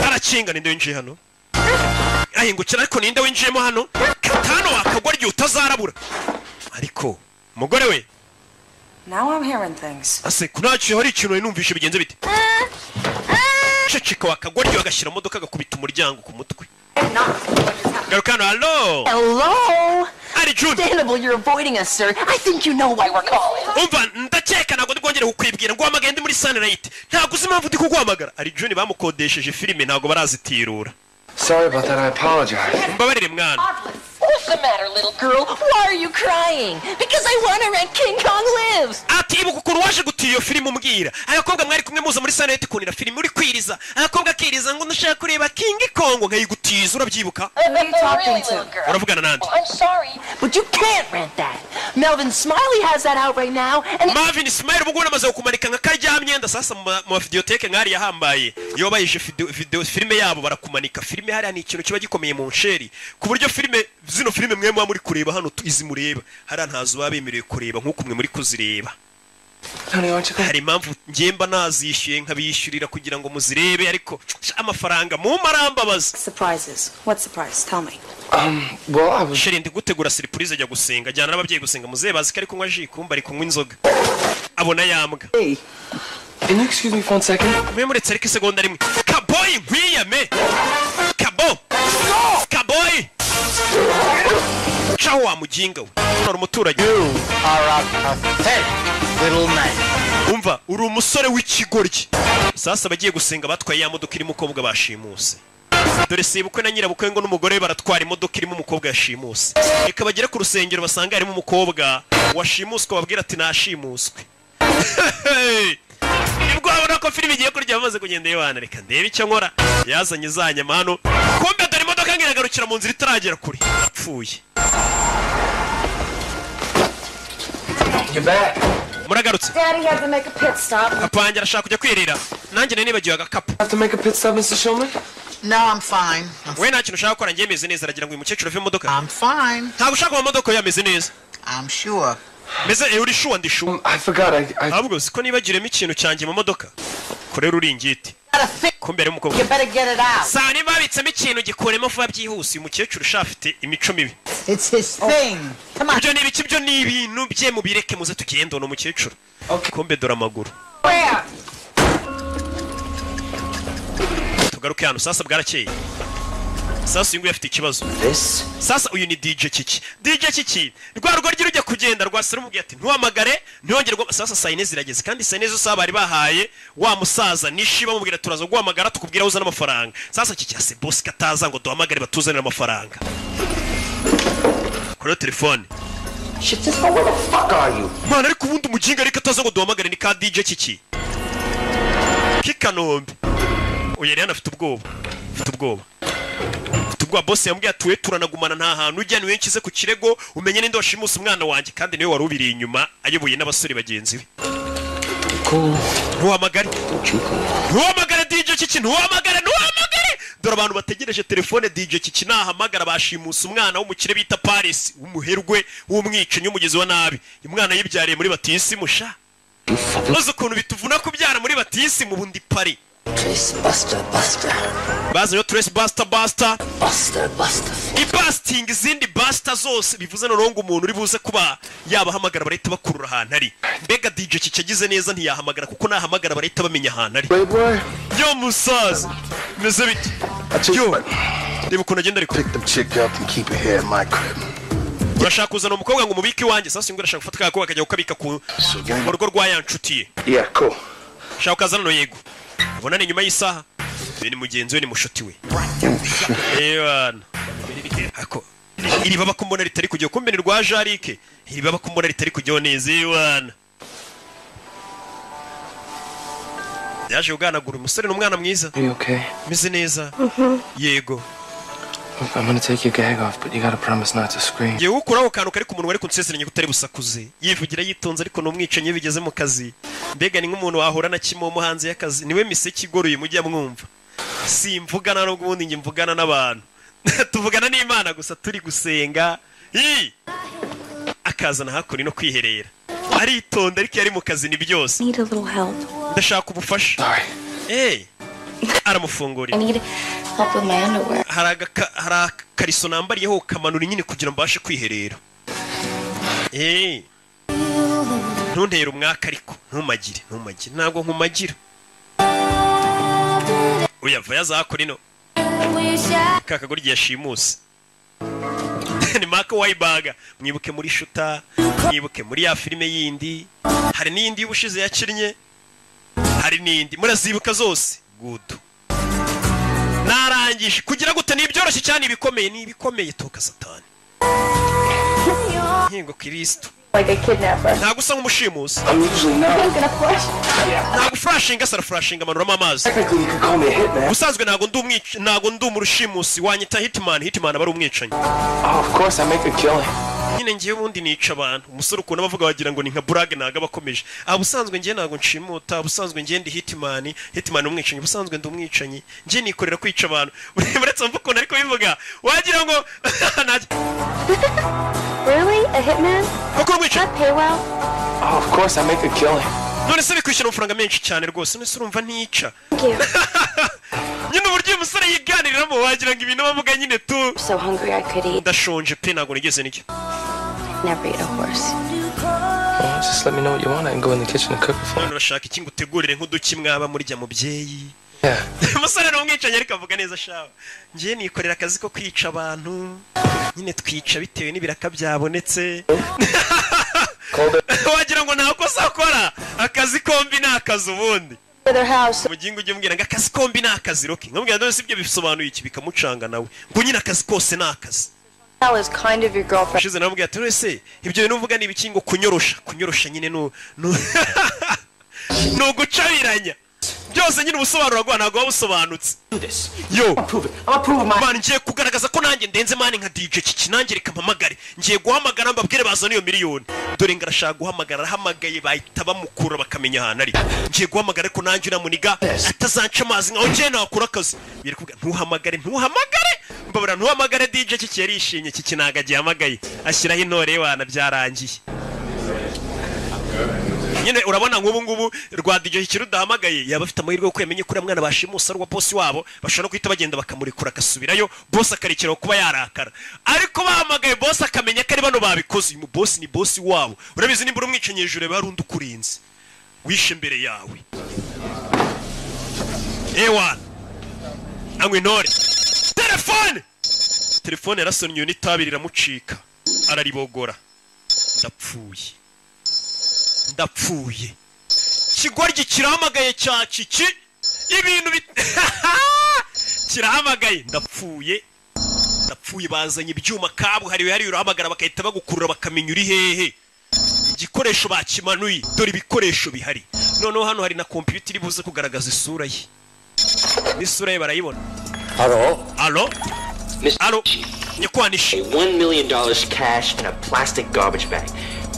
arakinga ninde winjiye hano ahingukira ariko ninde winjiyemo hano katano wakagwa ryo utazarabura ariko umugore we Now I'm hearing things. ase kunaciye hari ikintu numvishe bigenze bite ceceka wakagwa ryo agashyira modoka agakubita umuryango ku mutwe Garukano, hello! Ari June! Understandable you're avoiding us, sir. I think you know why we're calling. Umva, ndakeka ntabwo ndwongere kukwibwira ngo wamagende muri Sunlight. Ntabwo uzi impamvu ndi kuguhamagara. Ari June bamukodesheje filime ntabwo barazitirura. Sorry about that, I apologize. Mbabarire mwana. What's the matter, little girl? Why are you crying? Because I want to rent King Kong Lives. Ati ibuka ukuntu waje gutiyo iyo filime umbwira. Abakobwa mwari kumwe muza muri Sunlight kunira filime uri kwiriza. Abakobwa akiriza ngo ndashaka kureba King Kong nkayigutiza urabyibuka. Uravugana nande? I'm sorry, but you can't rent that. Melvin Smiley has that out right now. And Marvin Smiley ubwo namaze kukumanika nka karyamyenda sasa mu videoteke nkari yahambaye. Iyo bayije video filime yabo barakumanika. Filime hari ni ikintu kiba gikomeye mu nsheri. Ku buryo filime zino filime mwe muri kureba hano izi mureba hari ntazo babemerewe kureba nkuko mwe muri kuzireba hari impamvu ngemba nazishyuye nkabishyurira kugira ngo muzirebe ariko amafaranga mu marambabaza Surprises. What surprise? Tell me. Well, I was sheri ndi gutegura surprise ajya gusenga jyana n'ababyeyi gusenga muzebazi kari kunywa ji kumba ari kunywa inzoga abona yambwa Hey, can you excuse me for 1 second? mwe muretse ariko isegonda rimwe Kaboy nkwiyame Kaboy Ciao wa mujinga we nora umuturage umva uri umusore w'ikigoryi sasa bagiye gusenga batwaye ya modoka irimo umukobwa bashimuse dore sebukwe na nyirabukwe ngo n'umugore baratwara imodoka irimo umukobwa yashimuse reka bagere ku rusengero basanga harimo umukobwa washimuswe babwira ati nashimuswe nibwo abona ko filime igiye kurya bamaze kugenda yibana reka ndebe icyo nkora yazanye zanyama hano kumbe dore imodoka ngiragarukira mu nzira itaragera kure apfuye muragarutse Daddy had to make a pit stop. apange arashaka kujya kwirira nanjye nari nibagiwe agakapu Have to make a pit stop, Mr. Shulman? No, I'm fine. we nta kintu ushaka gukora njye meze neza aragira ngo uyu mukecuru ave mu modoka I'm fine. ntabwo ushaka mu modoka yameze neza I'm sure. meze uri shuwa ndi shuwa I forgot. ahubwo siko nibagiremo ikintu cyanjye mu modoka korera uringiti kumbe ari umukobwa You better get it out. saa niba babitsemo ikintu gikuremo vuba byihuse uyu mukecuru ushafite imico mibi It's his thing. Come on. ibyo ni ibiki byo ni ibintu bye mubireke muze tugende uno mukecuru kumbe dore amaguru Where? tugaruke hano sasa bwarakeye sasa uyu nguyu afite ikibazo sasa uyu ni DJ Kiki rwa rugo rujya kugenda rwasira umubwiye ati ntuhamagare ntiyongerwe sasa saa 4 zirageze kandi saa 4 zose bari bahaye wa musaza nishi bamubwira turaza guhamagara tukubwira uzana amafaranga sasa Kiki ase boss kataza ngo duhamagare batuzanira amafaranga kuri telefone Shit, just where the fuck are you? mana ariko ubundi umujinga ariko ataza ngo duhamagare ni ka DJ Kiki Kikanombe uyu rero afite ubwoba boss yambwiye atuwe turanagumana nta hantu ujya niwe nkize ku kirego umenye ninde washimusa umwana wanjye kandi niwe wari ubiri inyuma ayoboye n'abasore bagenzi be ntuhamagare DJ Kiki ntuhamagare dore abantu bategereje telefone DJ Kiki nahamagara bashimusa umwana w'umukire bita Paris w'umuherwe w'umwicanyi w'umugezi wa nabi umwana yibyariye muri batisi musha maze ukuntu bituvuna kubyara muri batisi mu bundi pari baza yo Trace Buster ibasting izindi Buster zose bivuze norongo umuntu uri buze kuba yabahamagara barahita bakurura ahantu ari mbega DJ Kiki agize neza ntiyahamagara kuko nahamagara barahita bamenya ahantu ari yo musaza meze bite yo reba ukuntu agenda ariko Pick the chick up and keep her here in my crib. urashaka kuzana umukobwa ngo mubike iwanjye sasa ngo urashaka gufata kakobwa akajya gukabika ku rugo rwa yanshutiye. Yeah, cool. Shaka kazana no yego. Ubona ni nyuma y'isaha. Ni mugenzi we ni mushuti we. Ewana. Ako iri baba kumbona ritari kujya kumbe ni rwa Jarike. Iri baba kumbona ritari kujya neza ewana. Yaje uganagura umusore n'umwana mwiza. Are you okay? Meze neza. Yego. I'm gonna take your gag off, but you gotta promise not to scream. Yewe ukuraho kantu kari ku munwa ariko nseseranye kutari busakuze. Yivugira yitonze ariko no mwicenye bigeze mu kazi. Mbega ni nk'umuntu wahura na kimomo hanze y'akazi. Niwe miseke igoroye mujya mwumva. Simvugana no gubundi nge mvugana n'abantu. Tuvugana n'Imana gusa turi gusenga. Akazana hakuri no kwiherera. Aritonda ariko yari mu kazi ni byose. Need a little help. Ndashaka ubufasha. Aramufungurira. I need help with my underwear. Hari kariso nambariyeho kamanura nyine kugira mbashe kwiherera. Ntuntera umwaka ariko ntumagire ntabwo nkumagira. Uyava yazakora ino. Kakaguri yashimuse. Ni Mark Wahlberg mwibuke muri Shuta, mwibuke muri ya filime yindi. Hari n'indi y'ubushize yakinnye. Hari n'indi murazibuka zose. Good. Narangije kugira gute ni byoroshye cyane ibikomeye toka Satani. Hingo Kristo. Like a kidnapper. Ntago usa nk'umushimusi. I'm usually not. I'm gonna flush. Ntago flashinga sara flashinga amanura amazi. Technically you could call me a hitman. Usanzwe ntago ndi umurushimusi wanyita hitman abari umwicanyi. Oh, of course I make a killing. Nyine ngiye ubundi nica abantu. Umusore ukunda bavuga bagira ngo ni nka brag naga bakomeje. Abusanzwe ngiye ntago nshimuta, abusanzwe ngiye ndi hitman umwicanyi, abusanzwe ndi umwicanyi. Ngiye nikorera kwica abantu. Uretse mvuko ariko bivuga wagira ngo Really? A hitman? That pay well? Oh, of course I make a killing. None se bikwishyura amafaranga menshi cyane rwose. None se urumva ntica. Thank you. Nyine uburyo umusore yiganiriramo wagira ngo ibintu bavuga nyine tu. So hungry I could eat. Ndashonje pe ntago nigeze nicyo. Never eat a horse. Well, just let me know what you want. I can go in the kitchen and cook it for you. None urashaka iki ngutegurire nk'uduki mwaba murya mubyeyi. Yeah. Umusore n'umwicanyi ariko avuga neza shawe. Ngiye nikorera akazi ko kwica abantu. Nyine twica bitewe n'ibiraka byabonetse. Wagira ngo nta kosa akora. Akazi kombi ni akazi ubundi. Mugingo ujye mbwira ngo akazi kombi ni akazi roki. Nkambwira none sibyo bisobanuye iki bikamucanga nawe. Ngo nyine akazi kose ni akazi. That was kind of your girlfriend. Shize namubwira ati wese ibyo bintu uvuga ni ibikingo kunyorosha nyine no gucabiranya. Byose nyine ubusobanuro bwa ntago wabusobanutse. Yo, man ngiye kugaragaza ko nanjye ndenze mani nka DJ Kiki nanjye reka mpamagare. Ngiye guhamagara mbabwire bazana iyo miliyoni. Dore ngarashaka guhamagara hamagaye bahita bamukura bakamenya ahantu ari. Ngiye guhamagara ko nanjye namuniga atazanca amazi nkaho ngiye nakura akazi. Biri kuvuga ntuhamagare. Mbabura ntuhamagare DJ Kiki yarishimye Kiki nagagiye hamagaye. Ashyiraho intore wana byarangiye. Nyine urabona nk'ubu ngubu rwa DJ kirudahamagaye yaba afite amahirwe yo kwemenya kuri mwana bashimusa rwa boss wabo bashobora kwita bagenda bakamurikura akasubirayo boss akarekera kuba yarakara ariko bahamagaye boss akamenya ko ari bano babikoze uyu boss ni boss wabo urabizi nimbura umwicenye hejuru barundi ukurinze wishe imbere yawe ewa angwe ntore telefone yarasonnye n'itabi riramucika araribogora ndapfuye kigoryi kirahamagaye cya Kiki ibintu kirahamagaye ndapfuye bazanye ibyuma kabuhariwe hari urahamagara bakahita bagukurura bakamenya uri hehe igikoresho bakimanuye dore ibikoresho bihari noneho hano hari na computer iri buze kugaragaza isura ye isura ye barayibona Allo Nyakwanishi $1 million cash in a plastic garbage bag.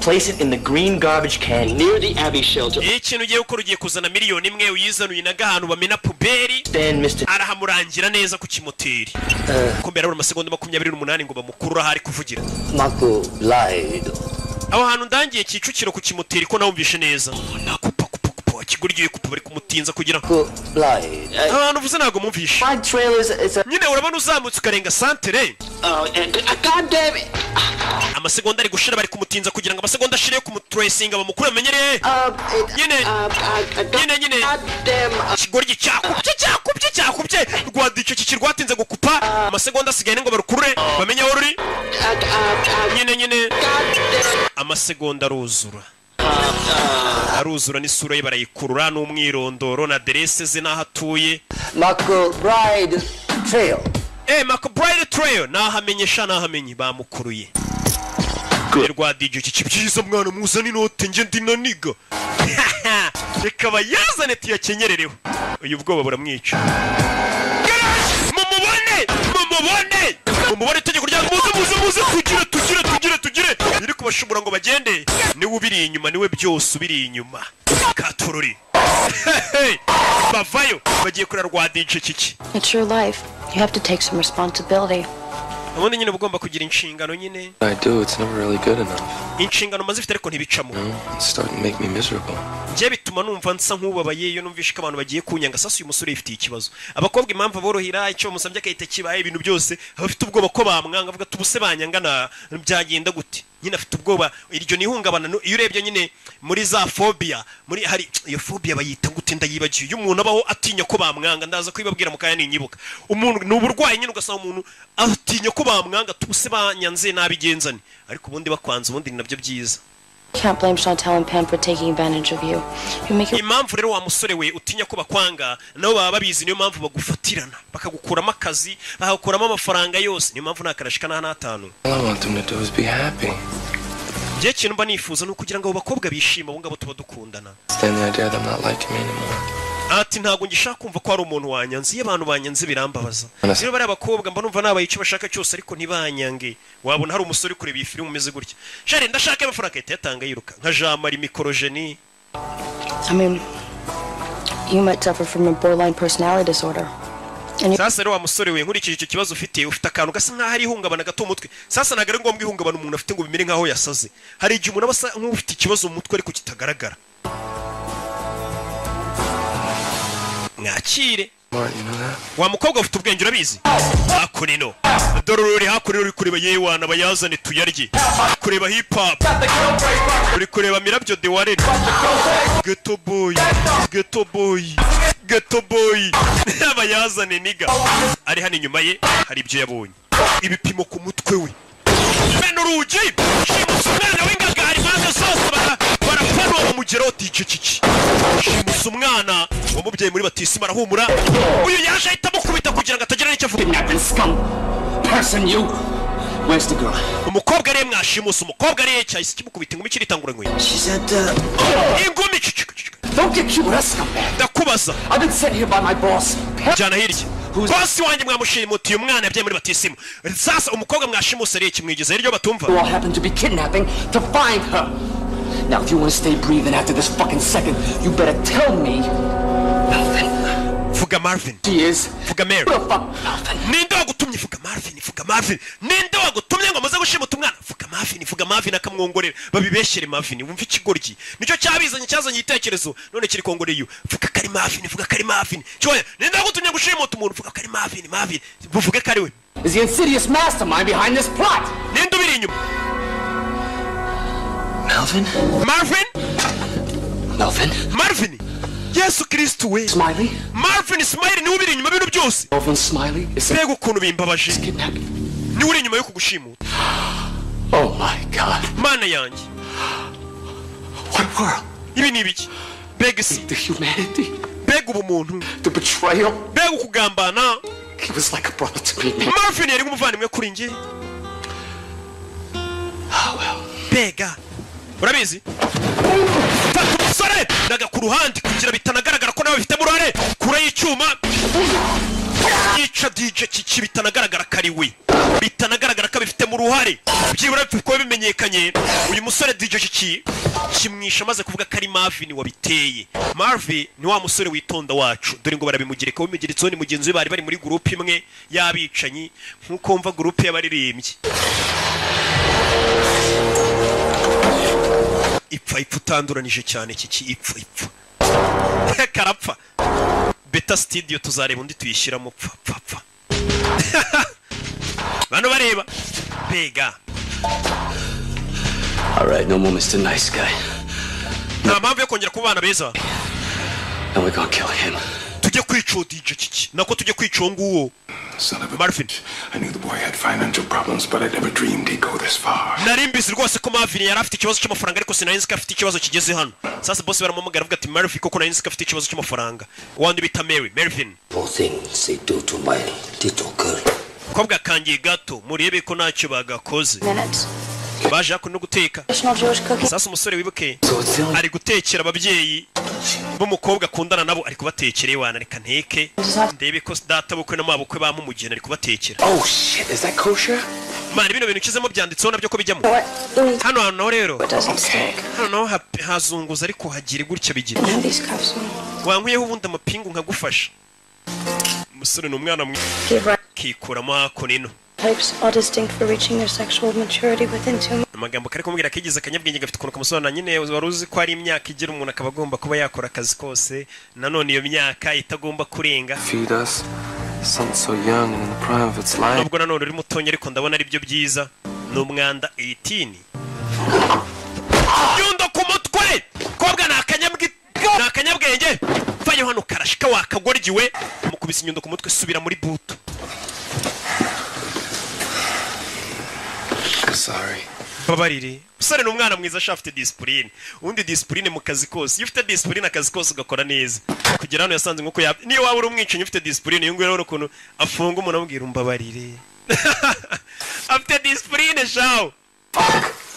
Place it in the green garbage can near the Abbey shelter. Ikintu ugiye gukora ugiye kuzana miliyoni imwe uyizanuye naga ahantu bamena puberi arahamurangira neza ku kimoteri ko mbere ari amasegonda 28 ngo bamukurura hari kuvugira Marco lied. Aho hantu ndangiye Kicukiro ku kimoteri ko nawumvishe neza nakupa kigurgiye kupa bari kumutinza kugira lied. Ahantu vuze nago mumvishe nyine urabona uzamutse ukarenga santere God damn it. amasegonda ari gushira bari kumutinza kugira ngo amasegonda ashire ku mutresinga bamukure amenyereye nyine kigoryi cyakubye rwadice kikirwatinze gukupa amasegonda asigaye ngo barukurure bamenye aho ruri nyine amasegonda aruzura n'isura ye barayikurura n'umwirondoro na aderese ze n'aho atuye. McBride Trail. McBride Trail nahamenye bamukuruye. Rwa DJ kibyiza mwana muzana inote nge ndinaniga. Reka bayazane tuyakenyerereho. Uyu bwoba buramwica. Mumubone tegeko rya muze tugire iri kubashobora ngo bagende niwe ubiri inyuma niwe byose ubiri inyuma katururi bavayo bagiye kuri rwa DJ kiki. It's your life. You have to take some responsibility. Ubundi nyine ugomba kugira inshingano nyine. I do, it's never really good enough. Inshingano mazifite ariko ntibicamo. It's starting to make me miserable. Nje bituma numva nsa nk'ubabaye iyo numvishe ko abantu bagiye kunyanga sasa uyu musore yifitiye ikibazo. Abakobwa impamvu borohira icyo musambye akahita kibaye ibintu byose abafite ubwoba ko bamwanga avuga tubuse banyangana byagenda gute. Nyine afite ubwoba iryo nihungabana iyo urebye nyine muri za phobia muri hari iyo phobia bayita gute ndayibagiye iyo umuntu abaho atinya ko bamwanga ndaza kwibabwira mukaya ninyibuka umuntu n'uburwayi nyine ugasanga umuntu atinya ko bamwanga tubuse banyanze nabigenzane ariko ubundi bakwanza ubundi nabyo byiza. Can't blame Chantal and Pam for taking advantage of you. You make impamvu rero wa musore we utinya ko bakwanga nabo baba babizi niyo mpamvu bagufatirana bakagukuramo akazi bakagukuramo amafaranga yose niyo mpamvu nakarashika na 5. All I want them to do is be happy. Je kintu mba nifuza no kugira ngo abo bakobwa bishima bo ngabo tuba dukundana. Stand the idea that I'm not liking me anymore. Ati ntago ngishaka kumva ko ari umuntu wanyanze iyo abantu banyanze birambabaza. Rero bari abakobwa mba numva nabaye icyo bashaka cyose ariko ntibanyange. Wabona hari umusore kureba iyi filime umeze gutya. Shari ndashaka amafaranga yatanga yiruka nka Jean Marie Mikorogeni. I mean, you might suffer from a borderline personality disorder. Sasa rero wa musore we nkurikije icyo kibazo ufite akantu gasa nkaho ari ihungabana gato umutwe. Sasa nagare ngombwa ihungabana umuntu afite ngo bimere nkaho yasaze. Hari igihe umuntu abasa nk'ufite ikibazo mu mutwe ariko kitagaragara. Mwakire wa mukobwa ufite ubwenge urabizi hakurino dorori hakurino uri kureba yewana bayazane tuyarye kureba hip hop uri kureba mirabyo de warere ghetto boy bayazane niga ari hano inyuma ye hari ibyo yabonye ibipimo ku mutwe we bene urugi shimusa umwana w'ingagari mpande zose barapfanwa mu mugero DJ kiki shimusa umwana wamubyaye muri batisima arahumura uyu yaje ahita mukubita kugira ngo atagira n'icyo avuga. Where's the girl? Umukobwa ari mwashimusa umukobwa ari cyahise kimukubita ingumi kiritangura ngwe. She said ingumi don't get cute, let's come back. Ndakubaza. I've been sent here by my boss. Jana hirya. Boss wanjye mwamushimutiye umwana yabyaye muri batisima. Sasa umukobwa mwashimusa ari kimwigeze iryo batumva. You all happen to be kidnapping to find her. Now if you want to stay breathing after this fucking second, you better tell me Melvin. Fuga Marvin. She is. Fuga Mary. Ninde wagutumye fuga Marvin. Ninde wagutumye ngo amaze gushimuta umwana? Fuga Marvin akamwongorera. Babibeshere Marvin. Wumva ikigoryi. Nicyo cyazanye igitekerezo. None kiri kongoreye. Fuga kari Marvin. Cyoya. Ninde wagutumye gushimuta umuntu? Fuga kari Marvin. Buvuge kari we. Is the insidious mastermind behind this plot? Ninde ubiri inyuma? Marvin. Yesu Kristo we. Smiley? Marvin Smiley ni ubiri inyuma bintu byose. Marvin Smiley is Bego ukuntu bimbabaje. Ni uri inyuma yo kugushimuta. Oh my God. Mana yanjye. What world? Ibi ni ibiki? Bega si. The humanity. Bega ubumuntu. The betrayal. Bega ukugambana. He was like a brother to me. Marvin yari umuvandimwe kuri njye. Oh well. Bega. Urabizi? Fata umusore daga ku ruhande kugira bitanagaragara ko nawe bifite murare kura y'icyuma yica DJ kiki bitanagaragara kari we bitanagaragara ko bifite mu ruhare byibura ko bimenyekanye uyu musore DJ kiki kimwisha maze kuvuga kari Marvin wabiteye. Marvin ni wa musore witonda wacu dore ngo barabimugereka wimigeritso ni mugenzi we bari muri group imwe yabicanyi nkuko mva group y'abaririmbyi ipfa utanduranije cyane kiki ipfa karapfa beta studio tuzareba undi tuyishyiramo pfa bano bareba bega All right, no more Mr. Nice Guy. nta mpamvu yo kongera kubana beza. And we're gonna kill him. Tujye kwica DJ kiki nako tujye kwica nguwo. Marvin, I knew the boy had financial problems, but I never dreamed he'd go this far. Narimbizi rwose ko Marvin yari afite ikibazo cy'amafaranga ariko sinarinzi ko afite ikibazo kigeze hano. Sasa boss baramumugara avuga ati Marvin koko narinzi ko afite ikibazo cy'amafaranga. Wandi bita Marvin. Poor things they do to my little girl. Kobwa kangiye gato murebe ko ntacyo bagakoze. Baje no guteka. Sasa umusore wibuke ari gutekera ababyeyi b'umukobwa akundana nabo ari kubatekera iwana reka nteke ndebe ko data bukwe no mabukwe bamumugena ari kubatekera. Oh shit, is that kosher? Mani bino bintu kizemo byanditseho nabyo ko bijyamo. Hano rero. Hano hazunguza ariko hagire gutya bigira. Wankwiyeho ubundi amapingu nkagufasha. Umusore n'umwana mwiza. Kikuramo akonino. Types are distinct for reaching their sexual maturity within 2 months. Amagambo kare kumubwira kigize akanyabwenge gafite ukuntu kamusobanura nyine waruzi ko ari imyaka igira umuntu akaba agomba kuba yakora akazi kose nanone iyo myaka itagomba kurenga. Feed us. Son so young and in the prime of its life. Nubwo nanone uri mutonya ariko ndabona ari byo byiza. N'umwanda 18. Yundo ku mutwe. Kobwa nakanyabwenge. Vayo hano karashika wakagorgiwe. Mukubise inyundo ku mutwe subira muri buto. Sorry. Babarire. Usare n'umwana mwiza shafite discipline. Undi discipline mu kazi kose. Iyo ufite discipline akazi kose ugakora neza. Kugira hano yasanze nkuko niyo waba uri umwicanyi ufite discipline yungu rero ukuntu afunga umuntu amubwira umbabarire. Afite discipline shawo.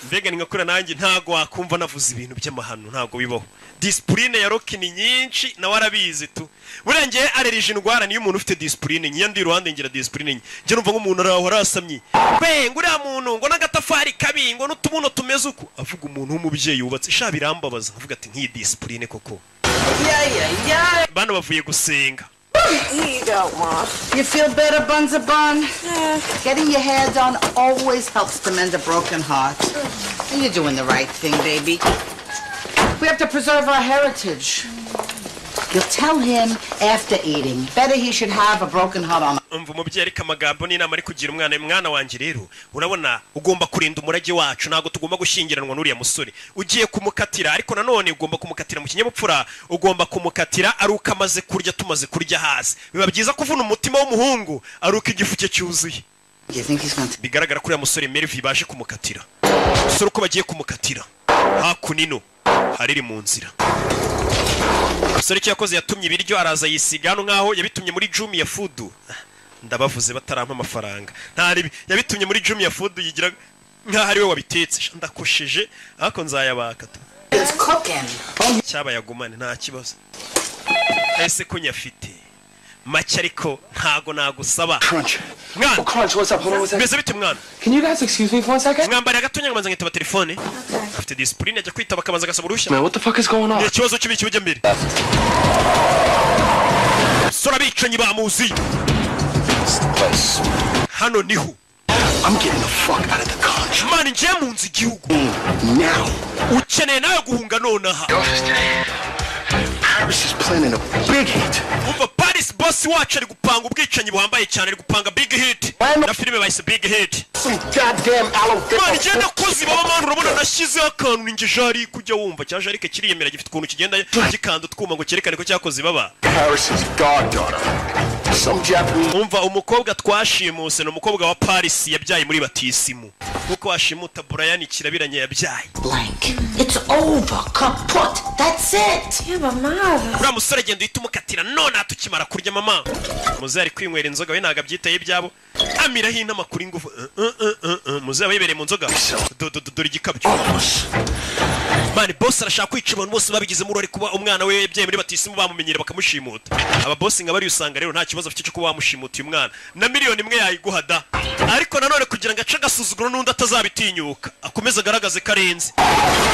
Mbega ngakura nanjye ntago wakumva navuze ibintu by'amahano ntago bibaho. Discipline ya Rocky ni nyinshi na warabizi tu. Burengeye arerije indwara niyo umuntu ufite discipline nyandi ruhande ngira discipline nje numva nk'umuntu araho arasamye. Kwe nguriya muntu ngo nagatafari kabi ngo n'utubuno tumeze uko avuga umuntu w'umubyeyi yubatse sha birambabaza avuga ati nki discipline koko. Bano bavuye gusenga. Here you go, Mom. You feel better, Bunzabun? Getting your hair done always helps to mend a broken heart. And you're doing the right thing, baby. We have to preserve our heritage. You'll tell him after eating. Better he should have a broken heart on. Umva umubyeyi ariko amagambo ni nama ari kugira umwana wanje rero urabona ugomba kurinda umurage wacu ntago tugomba gushingiranwa n'uriya musore ugiye kumukatira ariko nanone ugomba kumukatira mu kinyabupfura ugomba kumukatira aruka amaze kurya tumaze kurya hasi biba byiza kuvuna umutima w'umuhungu aruka igifu cye cyuzuye. Bigaragara kuri ya musore Mervi baje kumukatira usore uko bagiye kumukatira hakunino hariri mu nzira. Musore cyo yakoze yatumye ibiryo araza yisiga hano nkaho yabitumye muri Jumia Food. Ndabavuze batarampa amafaranga ntari yabitumye muri Jumia Food yigira nkaho ari we wabitetse ndakosheje ariko nzayabaka tu. Cyaba yagumane nta kibazo. Ese ko nyafite make ariko ntago nagusaba. Mwana Crunch, what's up? Hold on, what's up? Beze bite mwana? Can you guys excuse me for 1 second? Mwambara gatonya ngamanza ngitaba telefone. Afite discipline ajya kwitaba kabanza gasaba urushya. Man, what the fuck is going on? Ikibazo kibi kibujya mbere. Sora bicanyi bamuzi. Hano niho. I'm getting the fuck out of the country. Man, nje munzi igihugu. Now. Ukeneye nawe guhunga nonaha. Paris is planning a big hit. Umva Paris boss wacu ari gupanga ubwicanyi buhambaye cyane ari gupanga big hit. Na filime bayise big hit. Some goddamn aloe. Man, nje ndakozi baba man urabona nashyizeho akantu ninje jari kujya wumva cyaje ariko kiriyemera gifite ukuntu kigenda gikanda twuma ngo cyerekane ko cyakoze baba. Paris is goddaughter. Some Japanese. Umva umukobwa twashimuse no umukobwa wa Paris yabyaye muri batisimu. Kuko washimuta Brian kirabiranye yabyaye. Blank. It's over. Kaput. That's it. Yeah, mama. Ura musore genda itumukatira none atukimara kurya mama. Muze ari kwinywera inzoga we naga byitaye byabo. Amira hino makuru ingufu. Muze abayibere mu nzoga. Dore igikabyo. Mani boss arashaka kwica abantu bose babigize mu rori kuba umwana we yabyaye muri batisimu bamumenyera bakamushimuta. Aba boss ngabari usanga rero nta kibazo afite cyo kuba bamushimuta uyu mwana. Na miliyoni imwe yayiguhada. Ariko nanone kugira ngo aca gasuzuguro n'undi atazabitinyuka. Akomeza agaragaze karenze.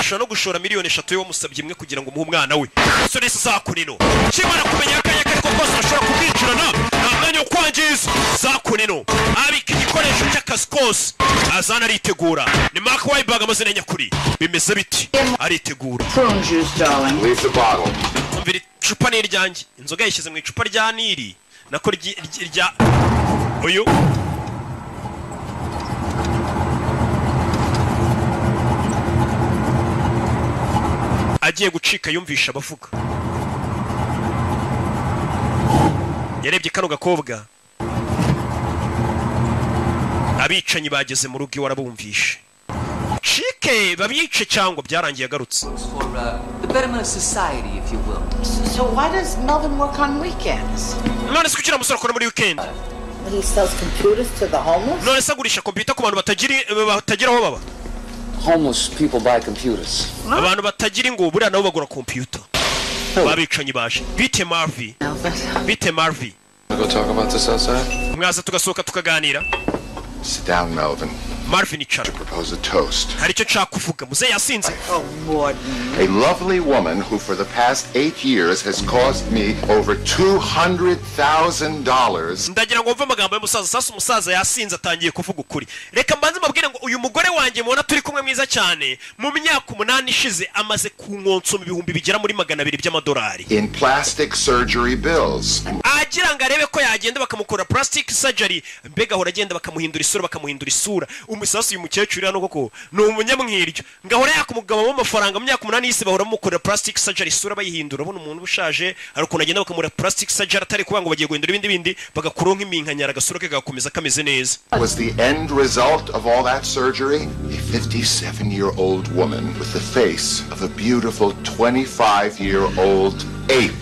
Ashobora no gushora miliyoni 3 yo musabye imwe kugira ngo muhe umwana we. So nese zakunino. Kimara kumenya akanya kariko kose ashobora kubwicirana. Nta mwanya wo kwangiza zakunino. Abika igikoresho cy'akazi kose. Azana aritegura. Ni Mark Wahlberg amazina nyakuri. Bimeze biti. Aritegura. Prune juice, darling. Leave the bottle. Umvira icupa ni iryanjye. Inzoga yishyize mu icupa rya Nili. Nako rya uyu agiye gucika yumvisha abavuga. Yarebye kano gakobwa. Abicanyi bageze mu rugo warabumvishe. Chike babice cyangwa byarangiye agarutse. The betterment of society, if you will. So why does Melvin work on weekends? None se kugira musoro akora muri weekend. He sells computers to the homeless? None se agurisha computer ku bantu batagira aho baba. Homeless people buy computers. Abantu batagira ngo buriya nabo bagura computer. Babicanyi baje. Bite Marvy. Bite Marvy. Go talk about this outside. Mwaza tugasohoka tukaganira. Sit down, Melvin. Marvin icara. Propose a toast. Hari icyo nshaka kuvuga. Muze yasinze. A lovely woman who for the past 8 years has cost me over $200,000. Ndagira ngo mve amagambo y'umusaza. Sasa umusaza yasinze atangiye kuvuga ukuri. Reka mbanze mabwire ngo uyu mugore wanjye mubona turi kumwe mwiza cyane mu myaka 8 ishize amaze kunkonso mu bihumbi bigera muri $200 by'amadolari. In plastic surgery bills. Agira ngo arebe ko yagenda bakamukora plastic surgery. Mbega hora agenda bakamuhindura isura bakamuhindura isura. Umusasu uyu mukecuru hano koko ni umunyamwiryo. Ngahora yakumugaba mu mafaranga mu myaka 8 yise bahora mukora plastic surgery isura bayihindura. Ubona umuntu bushaje ari ukuntu agenda bakamura plastic surgery atari kuba ngo bagiye guhindura ibindi bagakuronka iminkanyara agasura ke gakomeza kameze neza. Was the end result of all that surgery a 57-year-old woman with the face of a beautiful 25-year-old ape?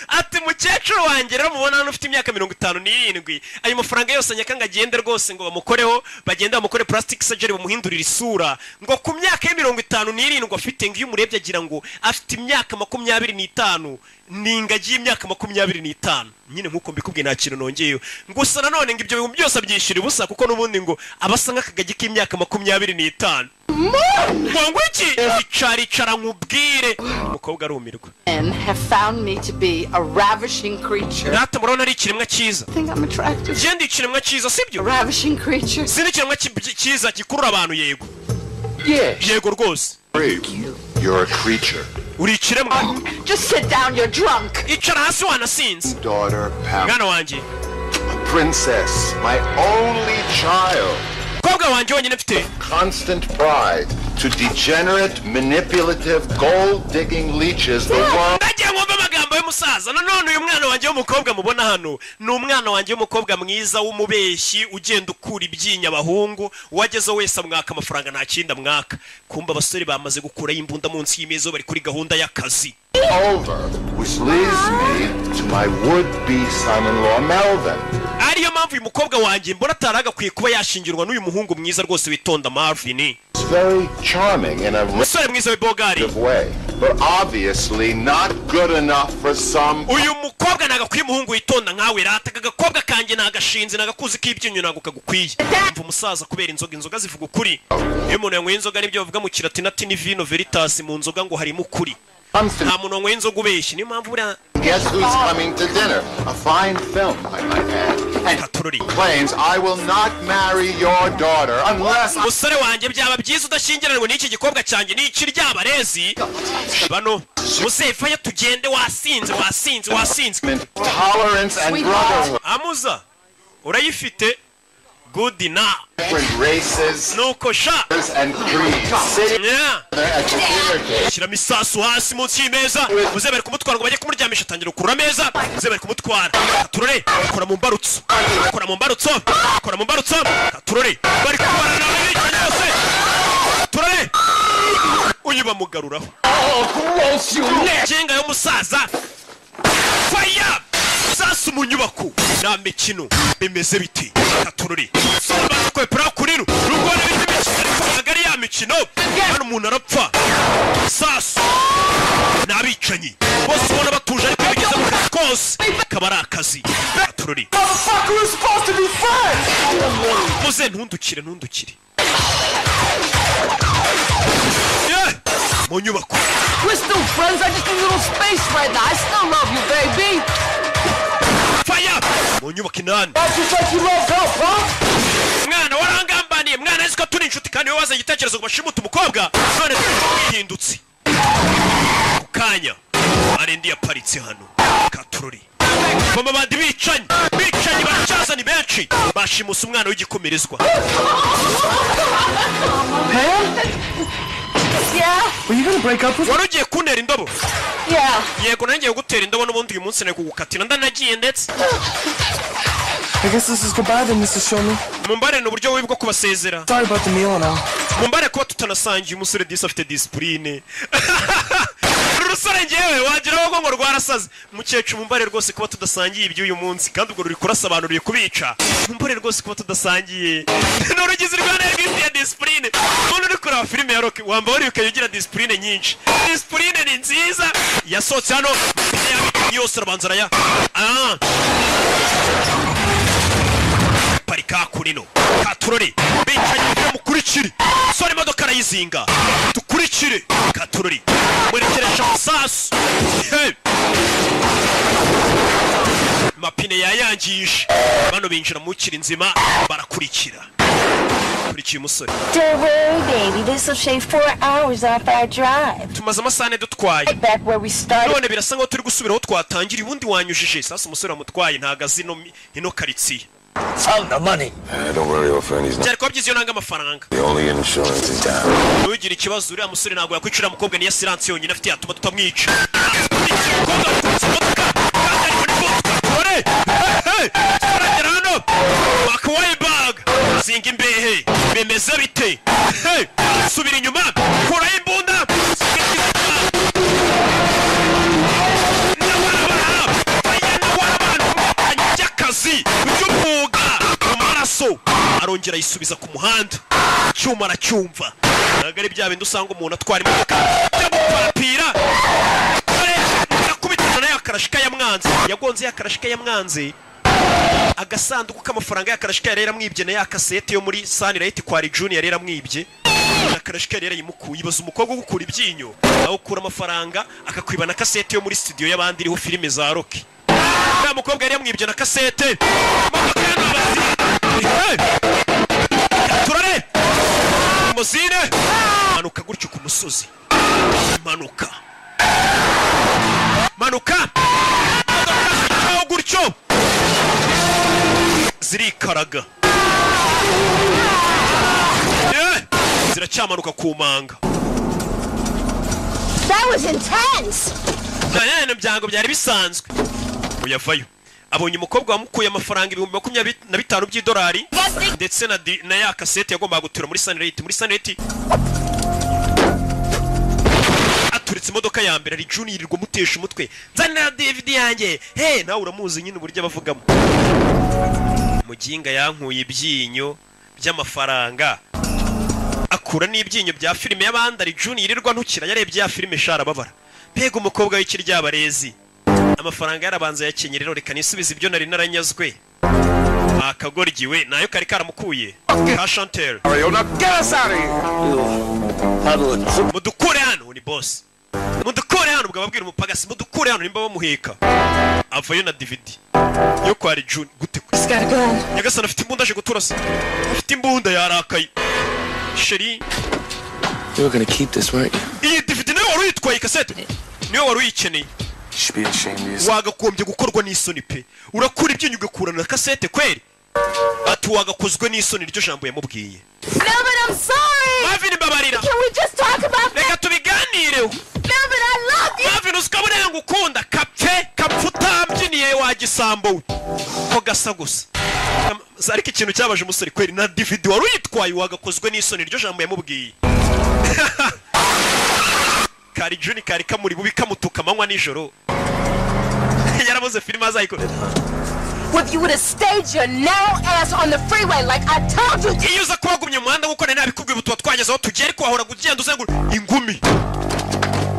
Ati mukecuru wanjye rero mubona hano ufite imyaka 57 ayo mafaranga yose nyakanga agende rwose ngo bamukoreho bagenda bamukore plastic surgery bamuhindurira isura ngo ku myaka ya 57 afite ngo iyo umurebye agira ngo afite imyaka 25 ningagiye imyaka 25 nyine nkuko mbikubwiye nta kintu nongeyeyo gusa nanone ngo ibyo bintu byose abyishira ubusa kuko nubundi ngo abasanga akagagi k'imyaka 25 ngo iki icara nkubwire umukobwa arumirwa. And have found me to be a ravishing creature. Nata murona ari ikiremwa cyiza. I think I'm attractive. Jendi ikiremwa cyiza sibyo? Ravishing creature. Sini ikiremwa cyiza gikurura abantu yego. Yes. Yego rwose. You're a creature. Uri ikiremwa. Just sit down, you're drunk. Icara hasi wanasinze. Daughter Pam. Mwana wanjye. A princess, my only child. Kobwa wanjye wonyine mfite. Constant pride to degenerate, manipulative, gold-digging leeches the world. Ndagiye ngomba amagambo y'umusaza. Nanone uyu mwana wanjye w'umukobwa mubona hano ni umwana wanjye w'umukobwa mwiza w'umubeshyi ugenda ukura ibyinya abahungu wageze wese amwaka amafaranga nta kindi amwaka. Kumba abasore bamaze gukura imbunda munsi y'imeza bari kuri gahunda y'akazi. Over, which leads me to my would-be son-in-law Melvin. Ariyo mpamvu uyu mukobwa wanjye mbona ataragakwiye kuba yashingirwa n'uyu muhungu mwiza rwose witonda Marvin. It's very charming in a way, but obviously not good enough for some. Uyu mukobwa nagakwiye umuhungu witonda nkawe rata agakobwa kanjye nagashinze nagakuzi k'ibyinyo nago kagukwiye. Mva umusaza kubera inzoga zivuga ukuri. Iyo umuntu yanyweye inzoga nibyo bavuga mu kilatini ni vino veritas mu nzoga ngo harimo ukuri. Nta muntu wanyweye inzoga ubeshye niyo mpamvu buriya. Guess who's coming to dinner? A fine film, I might add. And claims I will not marry your daughter unless. Musore wanjye byaba byiza udashyingiranwa n'iki gikobwa cyanjye n'iki ry'abarezi. Bano musefa ya tugende wasinze. Tolerance and brotherhood. Amuza urayifite. Good enough. Different races, nuko sha and creeds. Shira misasu hasi munsi y'imeza. Muzebere kumutwara ngo bajye kumuryamisha tangira kurura meza. Muzebere kumutwara. Turore kora mu mbarutso. Turore bari kubarana n'ibindi byose. Turore uyu bamugaruraho. Gross you neck. Jenga yo musaza. Fire! Sasu mu nyubako na mikino bimeze biti katururi soma kwe pra kuriru rugora biti ariko agari ya mikino hano umuntu arapfa sasu nabicanyi bose ubona batuje ariko bigeze mu kazi kose kabara akazi katururi muze ntundukire mu nyubako. We're still friends. I just need a little space right now. I still love you, baby. Fire! Mu nyubako inani. Mwana warangambaniye mwana aziko turi inshuti kandi we waza igitekerezo ngo bashimuta umukobwa none twihindutse. Kukanya arendi yaparitse hano. Katururi. Mama bandi bicanyi baracyaza ni benshi. benshi bashimusa umwana w'igikomerezwa. Were you gonna break up with me? Wari ugiye kuntera indobo? Yego nangiye gutera indobo n'ubundi uyu munsi nari kugukatira ndanagiye ndetse. I guess this is goodbye then, Mr. Showman. Mumbare n'uburyo bubi bwo kubasezera. Sorry about the meal now. Mumbare kuba tutanasangiye umusore disi afite discipline. Urusore ngewe wagiraho ngo rwarasaze. Mukecuru mumbare rwose kuba tudasangiye iby'uyu munsi kandi ubwo ruri kurasobanuriye kubica. Mumbare rwose kuba tudasangiye. N'urugize rwana ya discipline. Umuntu uri kureba filime ya Rock wamba wari ukayigira discipline nyinshi. Discipline ni nziza. Yasohotse hano yose arabanza ya. Parika kunino Katurori bicaye mukurikire sore imodoka arayizinga tukurikire Katurori mwerekeresha amasasu mapine yayangije bano binjira mu kiri nzima barakurikira kurikiye umusore. Don't worry, baby. This will shave 4 hours off our drive. Tumaze amasane dutwaye. Back where we started. None birasa ngo turi gusubiraho twatangiriye ubundi wanyujije sasa umusore amutwaye ntagazi ino karitsiye. Found the money. Don't worry, old friend. He's not. The only insurance in town. Ugira ikibazo uriya musore ntabwo yakwicira mukobwa ni silence yonyine afite yatuma tutamwica. Makwai bag. Zinga imbehe. Bemeze bite. Subira inyuma. Kora imbunda. Arongera yisubiza ku muhanda cyuma aracyumva nagari bya bindi usanga umuntu atwara imodoka cyamupapira akubitana nayo akarashika yamwanze yagonze yakarashika yamwanze agasanduku k'amafaranga yakarashika yari yaramwibye na yakasete yo muri Sunlight kwa Junior yari yaramwibye yakarashika yari yimukuye ibaza umukobwa gukura ibyinyo aho ukura amafaranga akakwiba na kasete yo muri studio y'abandi iriho filime za Rock na mukobwa yari yamwibye na kasete turare muzine manuka gutyo ku musozi manuka gutyo zirikaraga ziracyamanuka ku manga. That was intense. Byango byari bisanzwe uyavayo abonye umukobwa wamukuye amafaranga 25,000 by'idolari ndetse na ya kasete yagomba gutura muri Sunlight aturitse imodoka ya mbere ari Junior yirirwa mutesha umutwe nzanira DVD yanjye nawe uramuzi nyine uburyo abavugamo muginga yankuye ibyinyo by'amafaranga akura n'ibyinyo bya filime y'abandi ari Junior yirirwa ntukira yarebye ya filime shara babara pega umukobwa w'ikiryabarezi amafaranga yarabanza yakenye rero reka nisubiza ibyo nari naranyazwe akagorgiwe nayo kari karamukuye ka Chantel mudukure hano ni boss mudukure hano ubwo ababwira umupagasi mudukure hano nimba bamuheka avayo na DVD yo kwa June gute nyagasana afite imbunda aje guturasa afite imbunda yarakaye sheri You were gonna keep this, weren't you? iyi DVD nayo wari uyitwaye kasete niyo wari uyikeneye. Should be ashamed of yourself. Wagakombye gukorwa n'isoni pe urakura ibyinyo ugakura na kasete kweri ati wagakozwe n'isoni ryo jambo yamubwiye. Melvin, I'm sorry. Marvin babarira. Can we just talk about that? Reka tubiganireho. Melvin, I love you. Marvin uskabone ngukunda kapfuta mbyiniye wagisambo ko gasa gusa. Zariko ikintu cyabaje umusore kweri na DVD wari uyitwaye wagakozwe n'isoni ryo jambo yamubwiye. Kari Juni kari kamuri bubi kamutuka manywa nijoro. Yarabuze filime azayikora. If you would have stayed your narrow ass on the freeway like I told you. Iyo uza kwagumye umuhanda nguko nari nabikubwiye ubutwa twagezeho tugere kwahora kugenda uzengura ingumi.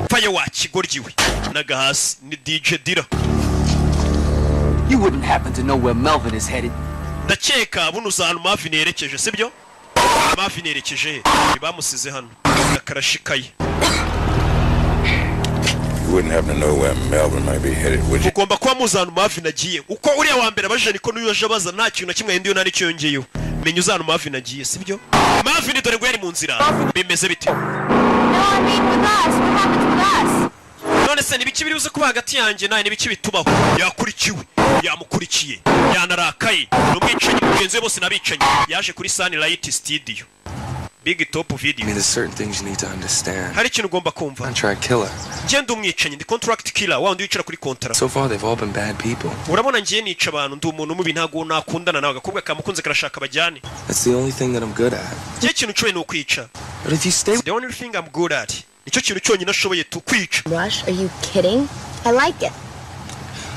Faye wakigorgiwe nagahasi ni DJ Dira. You wouldn't happen to know where Melvin is headed. Ndakeka buno uzana Marvin yerekeje sibyo? Marvin yerekeje bamusize hano nakarashikaye. You wouldn't happen to know where Melvin might be headed, would you? Ugomba kwa muzana Marvin agiye. Uko uriya wa mbere baje niko nuyo jabaza nta kintu na kimwe ndiyo nari cyongeyeyo. Menye uzana Marvin agiye sibyo? Marvin dore ngo yari mu nzira. Bimeze bite? No, I mean with us. What happens with us? None ese nibiki biri buze kuba hagati yanjye nawe nibiki bitubaho yakurikiwe yamukurikiye yanarakaye n'umwicanyi mugenzi we bose nabicanye yaje kuri Sunlight Studio Big Top Video. I mean, there's certain things you need to understand. Hari ikintu ugomba kumva. Contract killer. Genda umwicanyi ndi contract killer wa undi wicara kuri contract. So far they've all been bad people. Urabona ngiye nica abantu ndi umuntu mubi ntago nakundana nawe agakobwa kamukunze karashaka bajyane. That's the only thing that I'm good at. Cye kintu cyo ni ukwica. But if you stay the only thing I'm good at. Nicyo kintu cyonyine nashoboye tukwica. Rush, are you kidding? I like it.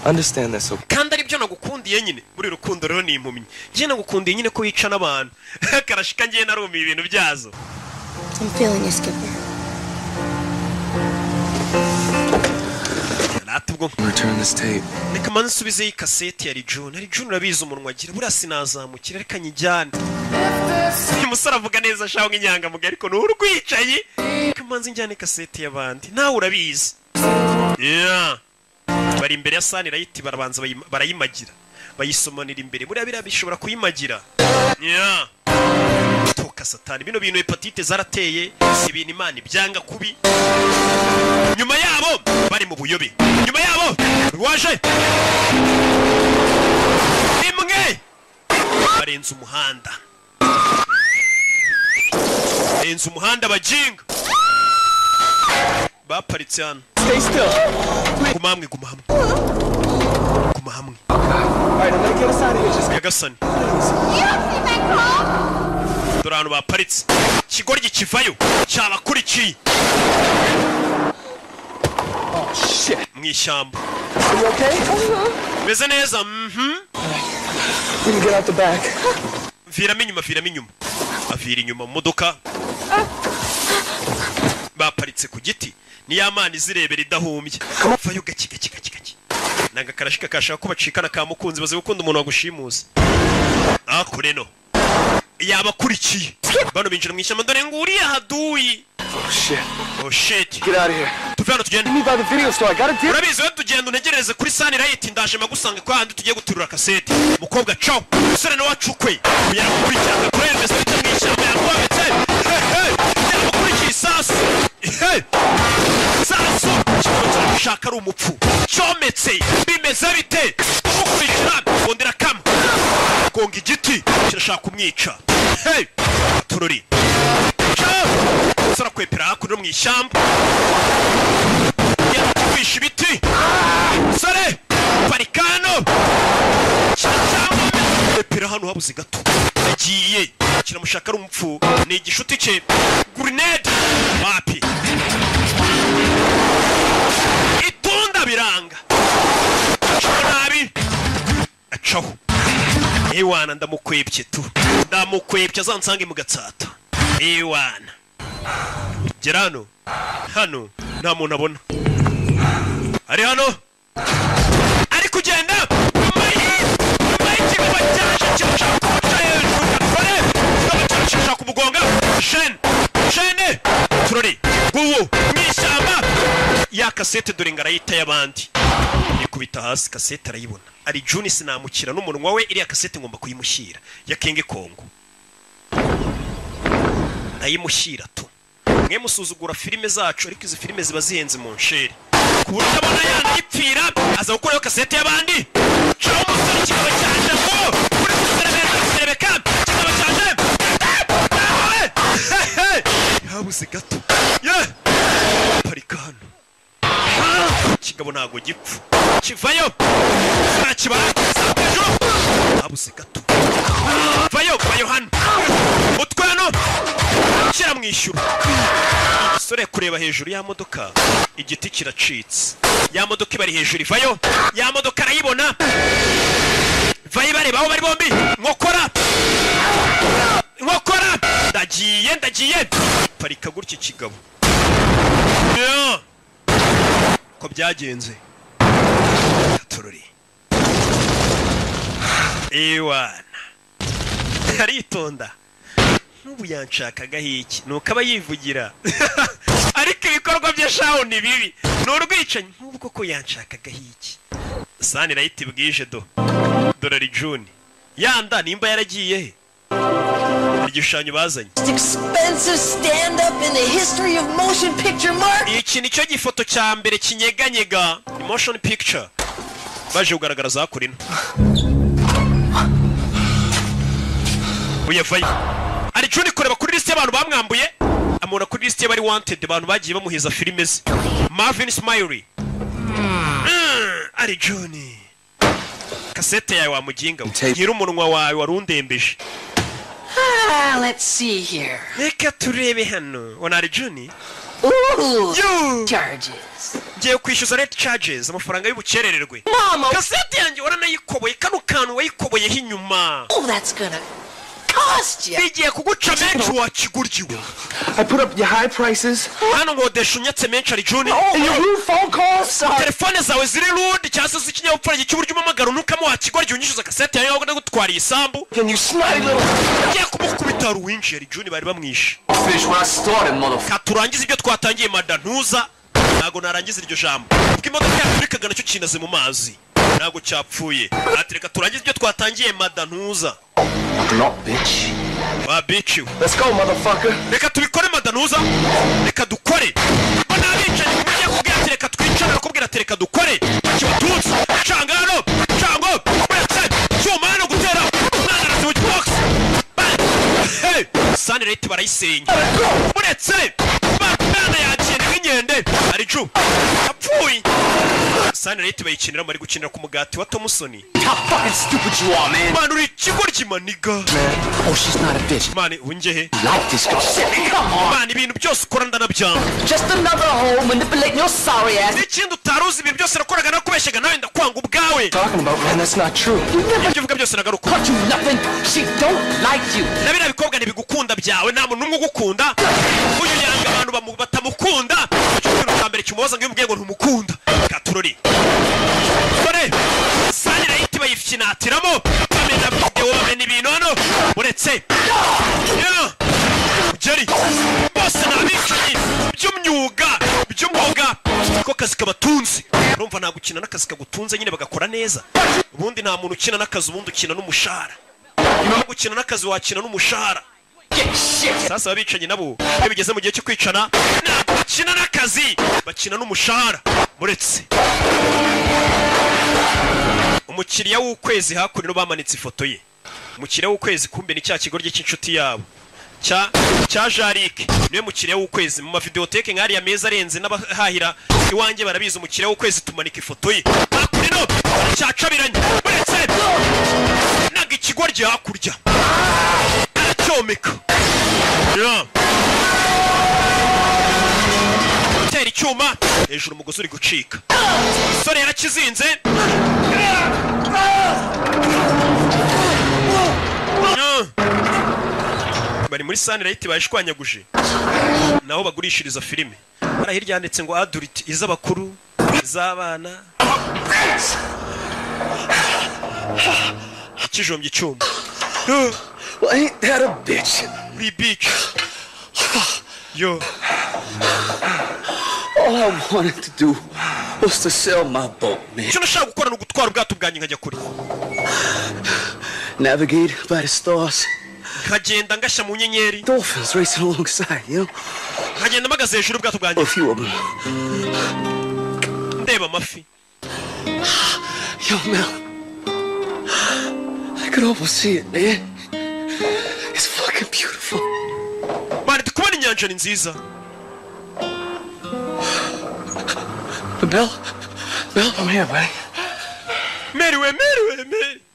Understand this, okay? Kandi ari byo nagukundiye nyine muri rukundo rero ni impumyi. Ngiye nagukundiye nyine ko wica n'abantu. Karashika ngiye narumi ibintu byazo. I'm feeling you, Skipper. Return this tape. Reka manze nsubize iyi kaseti ya Rijun. Rijun urabizi umunwa agira buriya sinazamukira reka nyijyane. Uyu musore avuga neza shaho nk'inyanga muga ariko n'urwicaye. Reka manze njyane kaseti y'abandi. Nawe urabizi. Yeah. Bari imbere ya Sunlight barabanza barayimagira. Bayisomanira imbere. Buriya bishobora kuyimagira. Yeah. Toka satani bino bintu hepatite zarateye ibintu Imana byanga kubi. Nyuma yabo bari mu buyobe. Nyuma yabo rwaje. Imwe barenze umuhanda. Barenze umuhanda bajinga. Baparitse hano. Stay still. Guma hamwe guma hamwe. Guma hamwe. Alright, I'm gonna get us out of here. Just Yagasani. Dorano baparitse. Kigoryi kivayo. Cyabakurikiye. Oh shit. Mwishyamba. Are you okay? Meze neza. We can get out the back. Viramo inyuma. Avira inyuma mu modoka. Baparitse ku giti. Ni yamani zirebera idahumbye. Vayo gaki. Nanga karashika kashaka ko bacikana ka mukunzi baze gukunda umuntu wagushimuza. Akureno. Yabakurikiye. Bano binjira mu ishyamba dore nguriye haduyi. Oh shit. Get out of here. Tuvana tugenda. Me by the video store. I got a deal. Urabizi we tugenda untegereze kuri Sunlight ndaje magusanga kwa handi tugiye guturura kaseti. Mukobwa ciao. Sore no wacukwe. Yarakurikirana kuri Elvis mu ishyamba yakwabetse. Yabakurikiye sasu. Sasu. Shaka ari umupfu. Cometse. Bimeze bite? Ukurikira bondera kama. Gonga igiti kirashaka kumwica. Tururi. Sara kwepera hakuno mu ishyamba. Yakwisha ibiti. Sare. Parikano. Kwepera hano habuze gato. Agiye. Kiramushaka ari umupfu. Ni igishuti cye. Grenade. Wapi. Itunda biranga. Nabi. Acaho. Ewana ndamukwebye tu. Ndamukwebye azansange mu gatsata. Ewana. Gerano. Hano nta muntu abona. Ari hano. Ari kugenda. Ikigo cyaje cyashaka kumuca hejuru gatware. Cyashaka kumugonga. Shene. Turori. Guwo. Mwishyamba. Ya kasete dore ngarayita y'abandi. Ikubita hasi kasete arayibona. Ari Juni sinamukira n'umunwa we iriya kasete ngomba kuyimushyira ya King Kongo. Ndayimushyira tu. Mwe musuzugura filime zacu ariko izi filime ziba zihenze mu nshere. Kubura abona yanipfira aza gukora kasete y'abandi. Cyo umusore kikaba cyanje ngo kuri kuserebeka kikaba cyanje. Habuze gato. Parikano. Kigabo ntago gipfu. Kivayo. Nakibara. Habuze gato. Vayo hano. Utwano. Kira mwishyura. Sore kureba hejuru ya modoka. Igiti kiracitse. Ya modoka ibari hejuru ivayo. Ya modoka arayibona. Vayo bareba aho bari bombi. Nkokora. Ndagiye. Parika gutya kigabo. Ko byagenze. Tururi. Ewana. Aritonda. Nubu yanshakaga hiki. Nuko aba yivugira. Ariko ibikorwa bya shaho ni bibi. N'urwicanyi nk'ubu koko yanshakaga hiki. Sunlight bwije do. Dollar June. Yanda nimba yaragiye he? igishushanyo bazanye expensive stand up in the history of motion picture market. iki nicyo gifoto cya mbere kinyeganyega motion picture baje kugaragaraza hakurino uyevayo ari Juni kureba kuri list y'abantu bamwambuye amubona kuri list y'abari wanted abantu bagiye bamuhiza filime ze Marvin Smiley ari Juni kasete yawe wamuginga gira umunwa wawe warundembeje Let's see here. Reka turebe hano ona ari Juni Charges. Ngiye kwishyuza rate charges amafaranga y'ubukerererwe Mama kasete yanjye waranayikoboye kano kantu wayikoboye hinyuma Oh that's gonna cost you. Bigiye kuguca menshi wakiguryiwe I put up your high prices. Hano ngodesha unyatse menshi ari Juni And your rude phone calls. telefone zawe ziri rude cyangwa se ikinyabupfura cy'uburyo umamagara nukamo wakigoryi unyishyuza kasete yawe ngo gutwara isambu Can you snide little? Ngiye kumukubita ruwinshi ari Juni bari bamwishe Finish what I started, motherfucker. Katurangiza ibyo twatangiye madantuza ntago narangiza iryo jambo ubwo imodoka yaturikaga nacyo kinaze mu mazi ntago cyapfuye atereka turangiza ibyo twatangiye madantuza Not bitch. wa bitch Let's go, motherfucker. reka tubikore madantuza reka dukore mbona abicaye kumujya kubwira ati reka twicare bakubwira ati reka dukore kibatunze cangano cango uretse cyuma no gutera umwana na switch box hey sanirate barayisenya uretse bana yakene nk'inyende ari Ju apfuye sanirate bayikinira bari gukinira ku mugati wa Thompson How fucking stupid you are, man. man uri kigoryi maniga Oh, she's not a bitch. man unjehe Like this girl. Shit, come on. man ibintu byose ukora ndanabyanga Just another hoe manipulating your sorry ass. n'ikindi utaruzi ibi byose nakoraga nakubeshyaga nawe ndakwanga ubwawe Talking about, man, that's not true. ibyo uvuga byose nagaruka Taught you nothing. She don't like you. nabira bikobwa ntibigukunda byawe nta muntu n'umwe ugukunda uyu yanga abantu batamukunda ikintu cya mbere kimubaza ngo yumubwiye ngo ntumukunda katurori sore sani rayiti bayifyinatiramo bamena video bamena ibintu hano uretse Jerry bose nabicanyi by'umwuga ko kazi kabatunze urumva nta gukina n'akazi kagutunze nyine bagakora neza ubundi nta muntu ukina n'akazi ubundi ukina n'umushahara niba gukina n'akazi wakina n'umushahara sasa abicanyi nabo iyo bigeze mu gihe cyo kwicana ntabwo bakina n'akazi bakina n'umushahara muretse umukiriya w'ukwezi hakurino bamanitse ifoto ye umukiriya w'ukwezi kumbe ni cya kigoryi cy'inshuti yabo cya Jarike niwe mukiriya w'ukwezi mu mavideoteke nk'ariya meza arenze n'abahahira iwanjye barabizi umukiriya w'ukwezi tumanika ifoto ye hakurino cyacabiranye muretse naga ikigoryi hakurya aracyomeka tera icyuma hejuru umugozi uri gucika sore yarakizinze bari muri sanirayiti bayishwanyaguje naho bagurishiriza filime hari hirya handitse ngo adulti iz'abakuru iz'abana ikijombye icyuma Well, ain't that a bitch? uri bitch yo All I wanted to do was to sell my boat, man. icyo nashaka gukora ni ugutwara ubwato bwanjye nkajya kure Navigate by the stars. nkagenda ngashya mu nyenyeri Dolphins racing alongside, you know? nkagenda mpagaze hejuru y'ubwato bwanjye A few of them. ndeba amafi Yo, Mel. I could almost see it, man. It's fucking beautiful. mani ndi kubona inyanja ni nziza Mel, I'm here, buddy. meriwe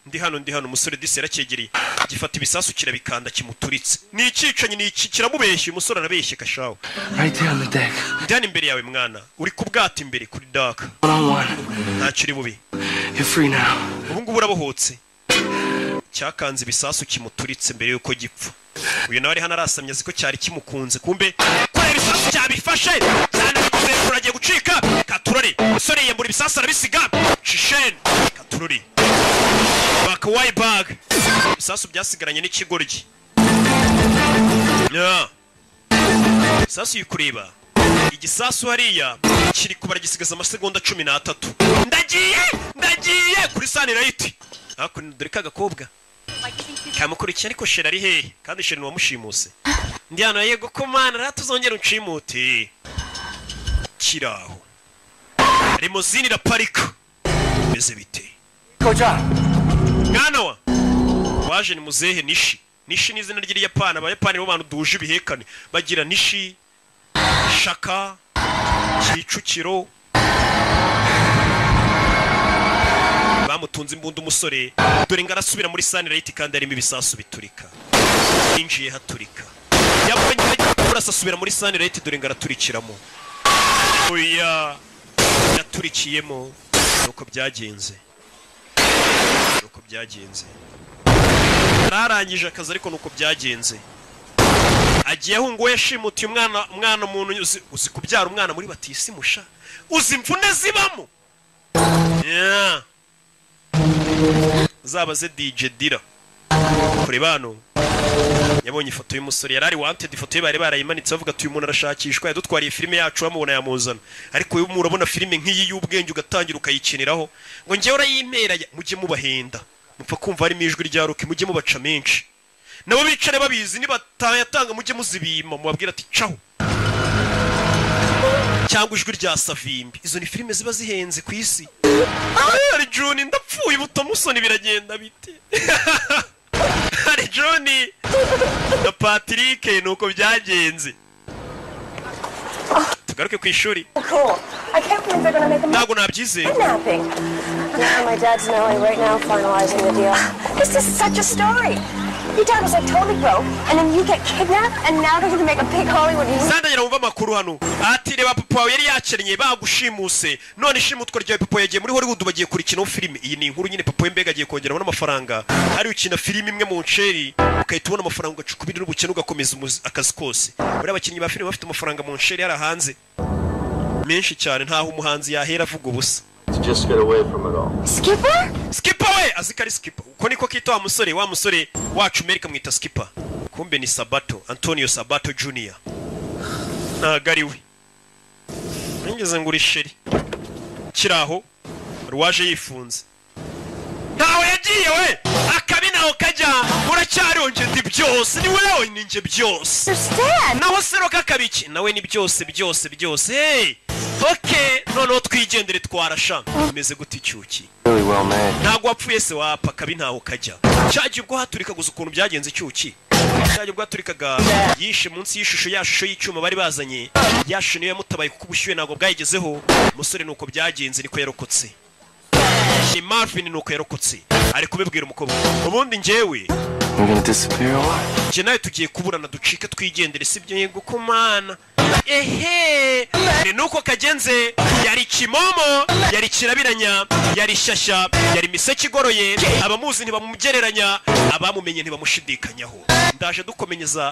ndi hano umusore disi yarakyegereye gifata ibisasu kirabikanda kimuturitse ni icyicanyi ni iki kiramubeshye umusore arabeshye kashaho Right there on the deck. ndi hano imbere yawe mwana uri ku bwato imbere kuri daka One-on-one. ntacyo uri bubi You're free now. ubu ngubu urabohotse cyakanze ibisasu kimuturitse mbere yuko gipfa uyu nawe ari hano arasamye azi ko cyari kimukunze kumbe kubera ibisasu cyabifashe cyane biguze kuragiye gucika katurori umusore yiyambura ibisasu arabisiga shisheni katurori bakawayi bag ibisasu byasigaranye n'ikigoryi ibisasu yikureba igisasu hariya kiri kubara gisigaza amasegonda 13 ndagiye kuri sanirayiti hakuno dore kagakobwa kamukurikiye ariko sheri ari hehe kandi sheri wamushimuse ndi hano yego ko mana ratuzongera unshimute kiraho limozini iraparika meze bite Koja mwana wa waje ni muzehe Nishi Nishi ni izina ry'Iyapani abayapani bo bantu duje ibihekane bagira Nishi Shaka Kicukiro bamutunze imbunda umusore dore ngarasubira muri Sunlight kandi arimo ibisasu biturika injiye haturika yabonye kurasasubira muri Sunlight dore ngaraturikiramo oya yaturikiyemo nuko byagenze ararangije akazi ariko nuko byagenze agiye ahungu yashimutiye umwana umuntu uzi kubyara umwana muri batisi musha uzi imvune zibamo yeah. Zabaze DJ Dira kuri bano yabonye ifoto y'umusore yarari wanted ifoto ye bari barayimanitse bavuga ati uyu muntu arashakishwa yadutwariye filime yacu bamubona yamuzana ariko uyu murabona filime nk'iyi y'ubwenge ugatangira ukayikiniraho ngo ngewe urayimera mujye mubahenda mupfa kumva harimo ijwi rya Roki mujye mubaca menshi nabo bicare babizi nibatayatanga mujye muzibima mubabwira ati caho cyangwa ijwi rya Savimbi izo ni filime ziba zihenze ku isi ari Juni ndapfuye butomusoni biragenda bite ari Juni na Patrick nuko byagenze tugaruke ku ishuri ntabwo nabyize My dad's in LA right now finalizing the deal. This is such a story. Your dad was like totally broke, and then you get kidnapped, and now they're gonna make a big Hollywood movie. Sandanyira umva makuru hano. Ati reba papa wawe yari yakennye bagushimuse. None ishimutwa rya papa yagiye muri Hollywood bagiye kurikina filime. Iyi ni inkuru nyine papa wembega agiye kongera n'amafaranga. Ari ukina filime imwe mu nsheri, ukahita ubona amafaranga ugacukubira n'ubukene ugakomeza akazi kose. Buri abakinnyi ba filime bafite amafaranga mu nsheri yara hanze. Menshi cyane ntaho umuhanzi yahera avuga ubusa. To just get away from it all. Skipper? Skipper we azikari Skipper. Uko niko kita wa musore wacu America mwita Skipper. Kumbe ni Sabato, Antonio Sabato Jr. Nagari we. Ngeze nguri sheri. Kiraho ruwaje yifunze. Ntawe yagiye we. Akabinaho kajya uracyarionje ndi byose ni wewe ninje byose. Naho seroka kabiki nawe ni byose. Hey. Okay, noneho twigendere twarasha imeze guti cyuki Really well made. Ntago wapfuye se wapa kabi ntaho kajya cyaje ubwo haturika guza ukuntu byagenze cyuki cyaje ubwo haturikaga yishe munsi y'ishusho yashusho y'icyuma bari bazanye yashusho niyo yamutabaye kuko ubushyuhe ntago bwayigezeho umusore nuko byagenze niko yarokotse ni Marvin nuko yarokotse ari kubibwira umukobwa ubundi njyewe We're gonna disappear or what? Je nawe tugiye kuburana ducike twigendere sibyo yego kumana ehe ni nuko kagenze yari kimomo yari kirabiranya yari shasha yari miseke igoroye abamuzi ntibamumugereranya abamumenye ntibamushidikanyaho ndaje dukomenyeza